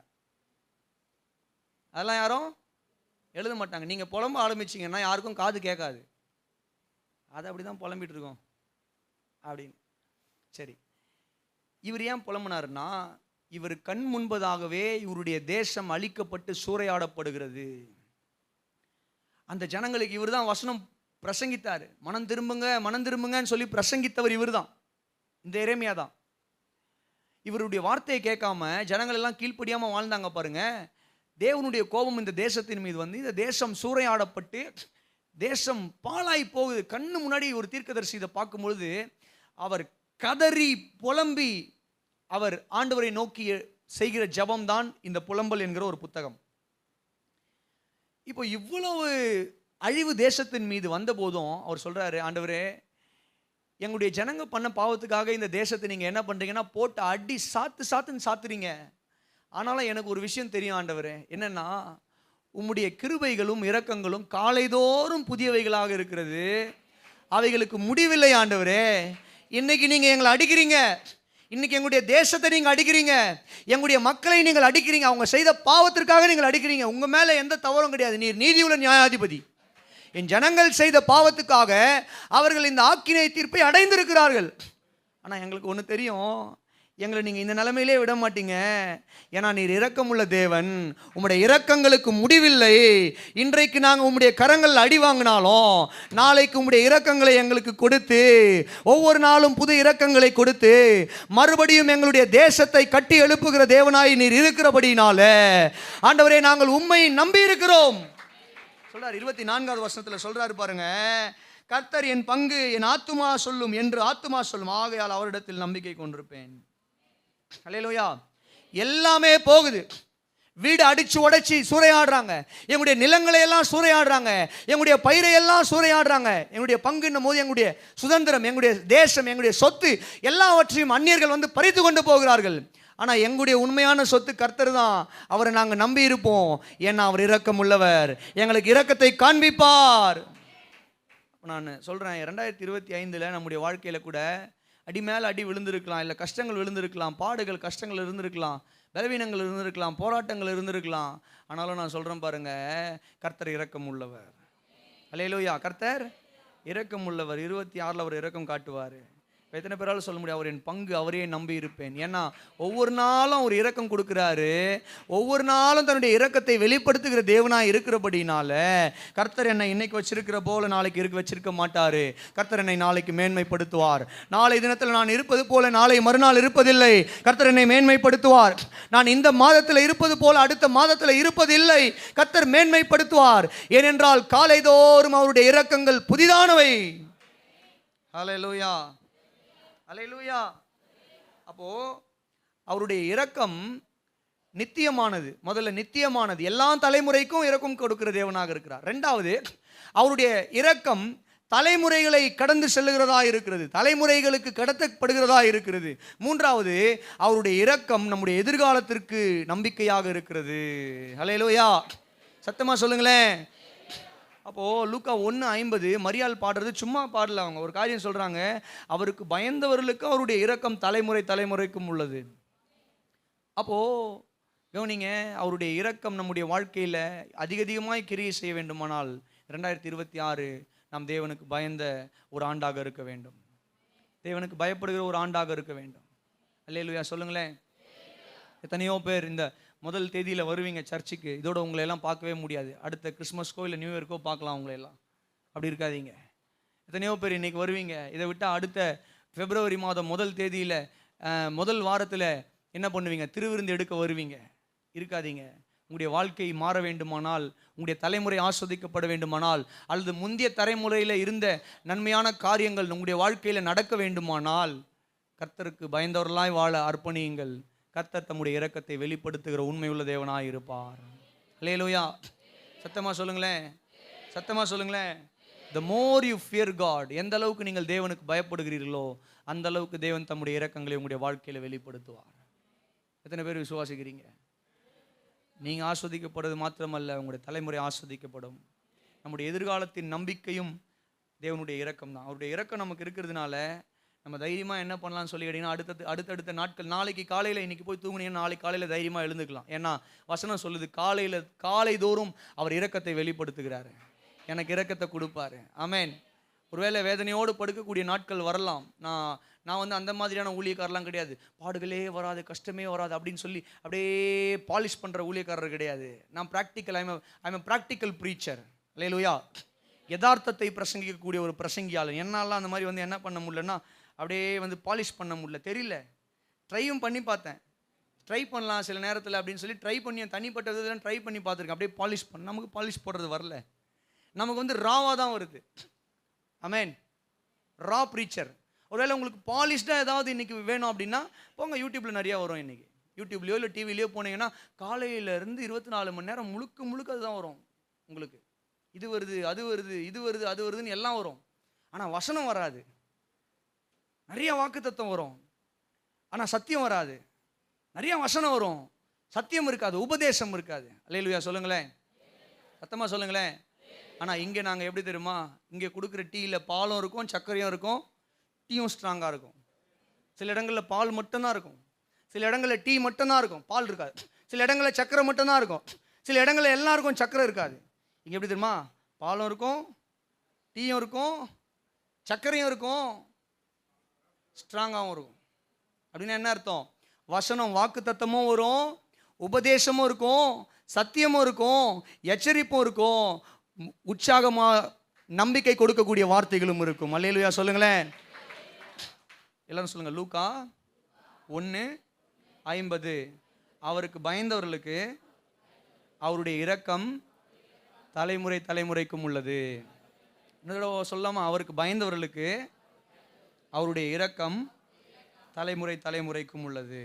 அதெல்லாம் யாரும் எழுத மாட்டாங்க. நீங்கள் புலம்ப ஆரம்பிச்சிங்கன்னா யாருக்கும் காது கேட்காது. அதை அப்படி தான் புலம்பிட்டு இருக்கோம் அப்படின்னு. சரி, இவர் ஏன் புலம்புனாருன்னா, இவர் கண் முன்பதாகவே இவருடைய தேசம் அழிக்கப்பட்டு சூறையாடப்படுகிறது. அந்த ஜனங்களுக்கு இவர் தான் வசனம் பிரசங்கித்தார். மனம் திரும்புங்க, மனம் திரும்புங்கன்னு சொல்லி பிரசங்கித்தவர் இவர் தான், இந்த எரேமியா தான். இவருடைய வார்த்தையை கேட்காம ஜனங்கள் எல்லாம் கீழ்ப்படியாமல் வாழ்ந்தாங்க பாருங்க. தேவனுடைய கோபம் இந்த தேசத்தின் மீது வந்து இந்த தேசம் சூறையாடப்பட்டு தேசம் பாழாய் போகுது. கண்ணு முன்னாடி ஒரு தீர்க்கதரிசி இதை பார்க்கும்பொழுது அவர் கதறி புலம்பி அவர் ஆண்டவரை நோக்கி செய்கிற ஜபம் தான் இந்த புலம்பல் என்கிற ஒரு புத்தகம். இப்போ இவ்வளவு அழிவு தேசத்தின் மீது வந்த போதும் அவர் சொல்றாரு, ஆண்டவரே, எங்களுடைய ஜனங்க பண்ண பாவத்துக்காக இந்த தேசத்தை நீங்க என்ன பண்றீங்கன்னா போட்டு அடி சாத்துன்னு சாத்துறீங்க. ஆனாலும் எனக்கு ஒரு விஷயம் தெரியும் ஆண்டவரே, என்னன்னா உம்முடைய கிருபைகளும் இரக்கங்களும் காலைதோறும் புதியவைகளாக இருக்கிறது, அவைகளுக்கு முடிவில்லை ஆண்டவரே. இன்னைக்கு நீங்க எங்களை அடிக்கிறீங்க, இன்னைக்கு எங்களுடைய தேசத்தை நீங்க அடிக்கிறீங்க, எங்களுடைய மக்களை நீங்கள் அடிக்கிறீங்க, அவங்க செய்த பாவத்திற்காக நீங்கள் அடிக்கிறீங்க. உங்க மேல எந்த தவறும் கிடையாது, நீர் நீதியுள்ள நியாயாதிபதி. என் ஜனங்கள் செய்த பாவத்துக்காக அவர்கள் இந்த ஆக்கினை தீர்ப்பை அடைந்திருக்கிறார்கள். ஆனால் எங்களுக்கு ஒன்று தெரியும், எங்களை நீங்கள் இந்த நிலைமையிலே விட மாட்டீங்க. ஏன்னா நீர் இரக்கமுள்ள தேவன், உம்முடைய இரக்கங்களுக்கு முடிவில்லை. இன்றைக்கு நாங்கள் உம்முடைய கரங்கள் அடி வாங்கினாலும் நாளைக்கு உம்முடைய இரக்கங்களை எங்களுக்கு கொடுத்து, ஒவ்வொரு நாளும் புது இரக்கங்களை கொடுத்து மறுபடியும் எங்களுடைய தேசத்தை கட்டி எழுப்புகிற தேவனாய் நீர் இருக்கிறபடினால ஆண்டவரே நாங்கள் உம்மை நம்பி இருக்கிறோம் சொல்றார். 24வது வசனத்தில் சொல்றாரு பாருங்க, கர்த்தர் என் பங்கு, என் ஆத்துமா சொல்லும் என்று ஆத்துமா சொல்லும், ஆகையால் அவரிடத்தில் நம்பிக்கை கொண்டிருப்பேன். அல்லேலூயா. எல்லாமே போகுது, வீடு அடிச்சு உடைச்சி சூறையாடுறாங்க, எங்களுடைய நிலங்களை எல்லாம் சூறையாடுறாங்க, எங்களுடைய பயிரை எல்லாம் சூறையாடுறாங்க. எங்களுடைய பங்குன்னும் போது எங்களுடைய சுதந்திரம், எங்களுடைய தேசம், எங்களுடைய சொத்து எல்லாவற்றையும் அந்நியர்கள் வந்து பறித்து கொண்டு போகிறார்கள். ஆனால் எங்களுடைய உண்மையான சொத்து கர்த்தர் தான், அவரை நாங்கள் நம்பி இருப்போம். ஏன்னா அவர் இரக்கம் உள்ளவர், எங்களுக்கு இரக்கத்தை காண்பிப்பார். நான் சொல்கிறேன், 2025 நம்முடைய வாழ்க்கையில் கூட அடி மேலே அடி விழுந்திருக்கலாம், இல்லை கஷ்டங்கள் விழுந்திருக்கலாம், பாடுகள் கஷ்டங்கள் இருந்திருக்கலாம், பலவீனங்கள் இருந்திருக்கலாம், போராட்டங்கள் இருந்திருக்கலாம். ஆனாலும் நான் சொல்கிறேன் பாருங்க, கர்த்தர் இரக்கம் உள்ளவர். அல்லேலூயா. கர்த்தர் இரக்கம் உள்ளவர். 26 அவர் இரக்கம் காட்டுவார். எத்தனை பேராலும் சொல்ல முடியும், அவர் என் பங்கு, அவரையே நம்பி இருப்பேன். ஏன்னா ஒவ்வொரு நாளும் அவர் இரக்கம் கொடுக்குறாரு. ஒவ்வொரு நாளும் தன்னுடைய இரக்கத்தை வெளிப்படுத்துகிற தேவனாய் இருக்கிறபடினால கர்த்தர் என்னை இன்னைக்கு வச்சிருக்கிற போல நாளைக்கு வச்சிருக்க மாட்டாரு. கர்த்தர் என்னை நாளைக்கு மேன்மைப்படுத்துவார். நாளை தினத்தில் நான் இருப்பது போல நாளை மறுநாள் இருப்பதில்லை. கர்த்தர் என்னை மேன்மைப்படுத்துவார். நான் இந்த மாதத்தில் இருப்பது போல அடுத்த மாதத்தில் இருப்பதில்லை. கர்த்தர் மேன்மைப்படுத்துவார். ஏனென்றால் காலைதோறும் அவருடைய இரக்கங்கள் புதிதானவை. ஹல்லேலூயா, அல்லேலூயா. அப்போ அவருடைய இரக்கம் நித்தியமானது. முதல்ல நித்தியமானது, எல்லா தலைமுறைக்கும் இரக்கம் கொடுக்கிற தேவனாக இருக்கிறார். ரெண்டாவது, அவருடைய இரக்கம் தலைமுறைகளை கடந்து செல்லுகிறதா இருக்கிறது, தலைமுறைகளுக்கு கடத்தப்படுகிறதா இருக்கிறது. மூன்றாவது, அவருடைய இரக்கம் நம்முடைய எதிர்காலத்திற்கு நம்பிக்கையாக இருக்கிறது. அல்லேலூயா. சத்தமா சொல்லுங்களேன். அப்போது லூக்கா 1:50 மரியாள் பாடுறது சும்மா பாடல. அவங்க ஒரு காரியம் சொல்கிறாங்க, அவருக்கு பயந்தவர்களுக்கு அவருடைய இரக்கம் தலைமுறை தலைமுறைக்கும் உள்ளது. அப்போது கவனிங்க, அவருடைய இரக்கம் நம்முடைய வாழ்க்கையில் அதிகமாய் கிரியை செய்ய வேண்டுமானால் 2026 நாம் தேவனுக்கு பயந்த ஒரு ஆண்டாக இருக்க வேண்டும். தேவனுக்கு பயப்படுகிற ஒரு ஆண்டாக இருக்க வேண்டும். அல்லேலூயா சொல்லுங்களேன். எத்தனையோ பேர் இந்த முதல் தேதியில் வருவீங்க சர்ச்சுக்கு, இதோட உங்களை எல்லாம் பார்க்கவே முடியாது. அடுத்த கிறிஸ்மஸ்க்கோ இல்லை நியூ இயர்க்கோ பார்க்கலாம் உங்களை எல்லாம். அப்படி இருக்காதீங்க. எத்தனையோ பேர் இன்றைக்கி வருவீங்க. இதை விட்டால் அடுத்த பிப்ரவரி மாதம் முதல் தேதியில் முதல் வாரத்தில் என்ன பண்ணுவீங்க, திருவிருந்து எடுக்க வருவீங்க. இருக்காதீங்க. உங்களுடைய வாழ்க்கை மாற வேண்டுமானால், உங்களுடைய தலைமுறை ஆஸ்வதிக்கப்பட வேண்டுமானால், அல்லது முந்தைய தலைமுறையில் இருந்த நன்மையான காரியங்கள் உங்களுடைய வாழ்க்கையில் நடக்க வேண்டுமானால், கர்த்தருக்கு பயந்தவர்களாய் வாழ அர்ப்பணியுங்கள். கர்த்தர் தம்முடைய இரக்கத்தை வெளிப்படுத்துகிற உண்மையுள்ள தேவனாய் இருப்பார். அல்லேலூயா. சத்தமா சொல்லுங்களேன், சத்தமா சொல்லுங்களேன். The more you fear God, எந்த அளவுக்கு நீங்கள் தேவனுக்கு பயப்படுகிறீர்களோ அந்த அளவுக்கு தேவன் தம்முடைய இரக்கங்களை உங்களுடைய வாழ்க்கையில் வெளிப்படுத்துவார். எத்தனை பேர் விசுவாசிக்கிறீங்க? நீங்கள் ஆஸ்வதிக்கப்படுறது மாத்திரமல்ல, உங்களுடைய தலைமுறை ஆஸ்வதிக்கப்படும். நம்முடைய எதிர்காலத்தின் நம்பிக்கையும் தேவனுடைய இரக்கம் தான். அவருடைய இரக்கம் நமக்கு இருக்கிறதுனால நம்ம தைரியமாக என்ன பண்ணலாம்னு சொல்லி கேட்டிங்கன்னா, அடுத்தடுத்த நாட்கள், நாளைக்கு காலையில் இன்றைக்கி போய் தூங்குனீங்கன்னா நாளைக்கு காலையில் தைரியமாக எழுந்துக்கலாம். ஏன்னா வசனம் சொல்லுது, காலை தோறும் அவர் இரக்கத்தை வெளிப்படுத்துகிறாரு, எனக்கு இரக்கத்தை கொடுப்பாரு. ஆமேன். ஒருவேளை வேதனையோடு படுக்கக்கூடிய நாட்கள் வரலாம். நான் அந்த மாதிரியான ஊழியக்காரெலாம் கிடையாது. பாடுகளே வராது, கஷ்டமே வராது அப்படின்னு சொல்லி அப்படியே பாலிஷ் பண்ணுற ஊழியக்காரர் கிடையாது. நான் practical, I'm a practical preacher. Hallelujah. யதார்த்தத்தை பிரசங்கிக்கக்கூடிய ஒரு பிரசங்கியாளன். என்னாலாம் அந்த மாதிரி என்ன பண்ண முடியலன்னா, அப்படியே பாலிஷ் பண்ண முடியல, தெரியல. ட்ரையும் பண்ணி பார்த்தேன், ட்ரை பண்ணலாம் சில நேரத்தில் அப்படின்னு சொல்லி ட்ரை பண்ணி தனிப்பட்ட விதத்தில் ட்ரை பண்ணி பார்த்துருக்கேன். அப்படியே பாலிஷ் நமக்கு பாலிஷ் போடுறது வரல, நமக்கு ராவாக தான் வருது. ஆமேன். ரா ப்ரீச்சர். ஒருவேளை உங்களுக்கு பாலிஷ்டாக ஏதாவது இன்றைக்கி வேணும் அப்படின்னா போங்க, யூடியூப்பில் நிறையா வரும். இன்றைக்கி யூடியூப்லேயோ இல்லை டிவிலையோ போனீங்கன்னா காலையிலேருந்து 24 மணி நேரம் முழுக்க அதுதான் வரும் உங்களுக்கு. இது வருது, அது வருது, இது வருது, அது வருதுன்னு எல்லாம் வரும். ஆனால் வசனம் வராது. நிறைய வாக்குத்தத்தம் வரும், ஆனால் சத்தியம் வராது. நிறைய வசனம் வரும், சத்தியம் இருக்காது, உபதேசம் இருக்காது. அல்லேலூயா சொல்லுங்களேன், சத்தமாக சொல்லுங்களேன். ஆனால் இங்கே நாங்கள் எப்படி தெரியுமா, இங்கே கொடுக்குற டீயில் பாலும் இருக்கும், சர்க்கரையும் இருக்கும், டீயும் ஸ்ட்ராங்காக இருக்கும். சில இடங்களில் பால் மட்டும்தான் இருக்கும், சில இடங்களில் டீ மட்டும்தான் இருக்கும், பால் இருக்காது. சில இடங்களில் சர்க்கரை மட்டும்தான் இருக்கும், சில இடங்களில் எல்லாருக்கும் சர்க்கரை இருக்காது. இங்கே எப்படி தெரியுமா, பாலும் இருக்கும், டீயும் இருக்கும், சர்க்கரையும் இருக்கும், ஸ்ட்ராங்காகவும் இருக்கும். அப்படின்னா என்ன அர்த்தம்? வசனம் வாக்கு தத்தமும் வரும், உபதேசமும் இருக்கும், சத்தியமும் இருக்கும், எச்சரிப்பும் இருக்கும், உற்சாகமாக நம்பிக்கை கொடுக்கக்கூடிய வார்த்தைகளும் இருக்கும். அல்லேலூயா சொல்லுங்களேன். எல்லாரும் சொல்லுங்க. லூக்கா 1:50 அவருக்கு பயந்தவர்களுக்கு அவருடைய இரக்கம் தலைமுறை தலைமுறைக்கும் உள்ளது. சொல்லாமா, அவருக்கு பயந்தவர்களுக்கு அவருடைய இரக்கம் தலைமுறை தலைமுறைக்கும் உள்ளது.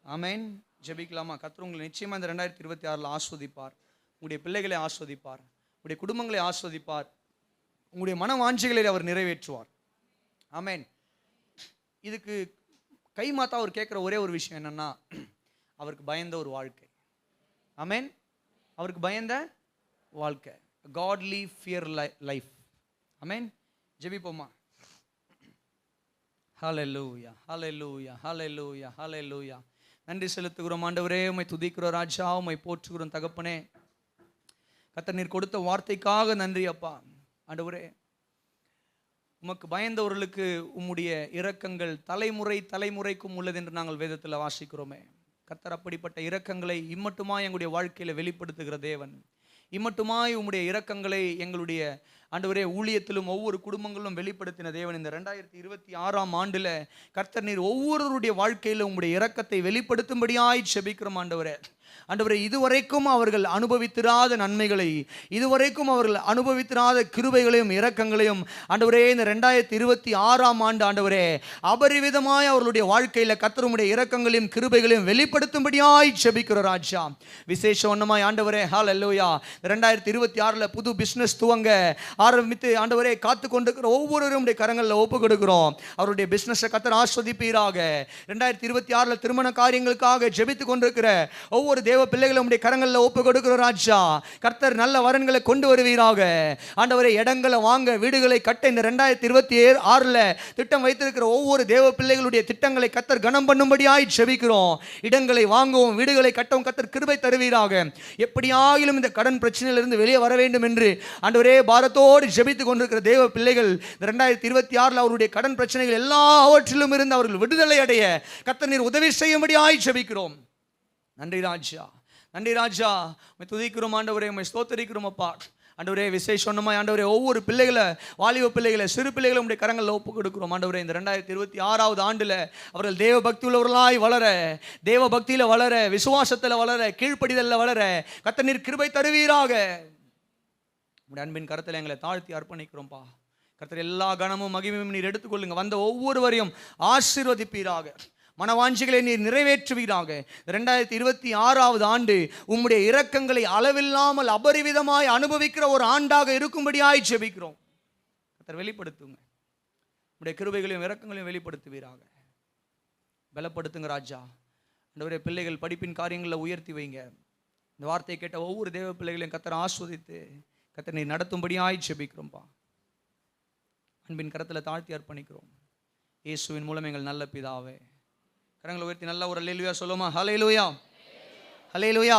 ஆமேன். ஜெபிக்கலாமா? கர்த்தர் உங்களை நிச்சயமாக இந்த 2026 ஆஸ்வதிப்பார். உங்களுடைய பிள்ளைகளை ஆஸ்வதிப்பார், உங்களுடைய குடும்பங்களை ஆஸ்வதிப்பார், உங்களுடைய மன வாஞ்சைகளை அவர் நிறைவேற்றுவார். ஆமேன். இதுக்கு கை மாத்தா அவர் கேட்குற ஒரே ஒரு விஷயம் என்னன்னா, அவருக்கு பயந்த ஒரு வாழ்க்கை. ஆமேன். அவருக்கு பயந்த வாழ்க்கை, காட்லி ஃபியர் லைஃப். ஆமேன். ஜெபிப்போமா? ஹல்லேலூயா, ஹல்லேலூயா, ஹல்லேலூயா, ஹல்லேலூயா. நன்றி செலுத்துகிறோம் ஆண்டவரே, உம்மை துதிக்கிறோம் ராஜா, உம்மை போற்றுகிறோம் தகப்பனே. கர்த்தர் நீர் கொடுத்த வார்த்தைக்காக நன்றி அப்பா. ஆண்டவரே, உமக்கு பயந்தவர்களுக்கு உம்முடைய இரக்கங்கள் தலைமுறை தலைமுறைக்கும் உள்ளது என்று நாங்கள் வேதத்தில் வாசிக்கிறோமே. கர்த்தர் அப்படிப்பட்ட இரக்கங்களை இம்மட்டுமாய் எங்களுடைய வாழ்க்கையில் வெளிப்படுத்துகிற தேவன். இம்மட்டுமாய் உம்முடைய இரக்கங்களை எங்களுடைய ஆண்டவரே ஊழியத்திலும் ஒவ்வொரு குடும்பங்களிலும் வெளிப்படுத்தின தேவன். இந்த 2026ஆம் ஆண்டில் கர்த்தர் நீர் ஒவ்வொருவருடைய வாழ்க்கையில் உம்முடைய இரக்கத்தை வெளிப்படுத்தும்படியாய் செபிக்கிறோம் ஆண்டவரே. ஆண்டவரே, இதுவரைக்கும் அவர்கள் அனுபவித்திராத நன்மைகளை, இதுவரைக்கும் அவர்கள் அனுபவித்திராத கிருபைகளையும் இரக்கங்களையும் ஆண்டவரே இந்த 2026ஆம் ஆண்டு ஆண்டவரே அபரிவிதமாய் அவர்களுடைய வாழ்க்கையில் கர்த்தருடைய இரக்கங்களையும் கிருபைகளையும் வெளிப்படுத்தும்படியாய் செபிக்கிறோம் ராஜா. விசேஷ ஒன்னமாய் ஆண்டவரே ஹல்லேலூயா. 2026 புது பிஸ்னஸ் துவங்க ஆரம்பித்து ஆண்டவரே காத்து கொண்டிருக்கிற ஒவ்வொருவரும் கரங்களில் ஒப்பு கொடுக்கிறோம். அவருடைய பிஸ்னஸை கர்த்தர் ஆஸ்வதிப்பீராக. 2026 திருமண காரியங்களுக்காக ஜெபித்து கொண்டிருக்கிற ஒவ்வொரு தேவ பிள்ளைகளை உம்முடைய கரங்களில் ஒப்பு கொடுக்கிறோம் ராஜா. கர்த்தர் நல்ல வரன்களை கொண்டு வருவீராக. ஆண்டவரே, இடங்களை வாங்க, வீடுகளை கட்ட இந்த 2026 திட்டம் வைத்திருக்கிற ஒவ்வொரு தேவ பிள்ளைகளுடைய திட்டங்களை கர்த்தர் கனம் பண்ணும்படியாய் ஜெபிக்கிறோம். இடங்களை வாங்கவும், வீடுகளை கட்டவும் கர்த்தர் கிருபை தருவீராக. எப்படியாகிலும் இந்த கடன் பிரச்சனையிலிருந்து வெளியே வர வேண்டும் என்று ஆண்டவரே பாரத்தோடு ஜெபித்துக் கொண்டிருக்கிற தேவ பிள்ளைகள் 2026 அவருடைய கடன் பிரச்சனைகள் எல்லாவற்றிலும் இருந்து அவர்கள் விடுதலை அடைய கர்த்தர் நீர் உதவி செய்யும்படியாய் ஜெபிக்கிறோம். நன்றி ராஜா, நன்றி ராஜா. உம்மை துதிக்கிறோம் ஆண்டவரே, உம்மை ஸ்தோத்திரிக்கிறோம் அப்பா. ஆண்டவரே, விசேஷமாய் ஆண்டவரே ஒவ்வொரு பிள்ளைகளை, வாலிப பிள்ளைகளை, சிறு பிள்ளைகளை உம்முடைய கரங்களில் ஒப்பு கொடுக்கிறோம் ஆண்டவரே. இந்த 2026ஆவது ஆண்டில் அவர்கள் தேவ பக்தி உள்ளவர்களாய் வளர, தேவ பக்தியில் வளர, விசுவாசத்தில் வளர, கீழ்ப்படிதலில் வளர கர்த்தர் நீர் கிருபை தருவீராக. உம்முடைய அன்பின் கரத்தில் எங்களை தாழ்த்தி அர்ப்பணிக்கிறோம்ப்பா. கர்த்தர் எல்லா கனமும் மகிமையும் நீர் எடுத்துக்கொள்ளுங்க. வந்த ஒவ்வொருவரையும் ஆசீர்வதிப்பீராக. மனவாஞ்சிகளை நீர் நிறைவேற்றுவீராக. 2026ஆவது ஆண்டு உம்முடைய இரக்கங்களை அளவில்லாமல் அபரிவிதமாய் அனுபவிக்கிற ஒரு ஆண்டாக இருக்கும்படியாய் ஜெபிக்கிறோம். கர்த்தர் வெளிப்படுத்துங்க. உம்முடைய கிருபைகளையும் இரக்கங்களையும் வெளிப்படுத்துவீராக. பலப்படுத்துங்க ராஜா. ஆண்டவரே, பிள்ளைகள் படிப்பின் காரியங்களில் உயர்த்தி வைங்க. இந்த வார்த்தையை கேட்ட ஒவ்வொரு தேவ பிள்ளைகளையும் கர்த்தர் ஆஸ்வதித்து கர்த்தர் நீர் நடத்தும்படியாய் ஜெபிக்கிறோம்ப்பா. அன்பின் கரத்தில் தாழ்த்தி அர்ப்பணிக்கிறோம். இயேசுவின் மூலம் எங்கள் நல்ல பிதாவே. கரங்களை உயர்த்தி நல்ல ஒரு அல்லேலூயா சொல்லுமா. ஹல்லேலூயா, ஹல்லேலூயா.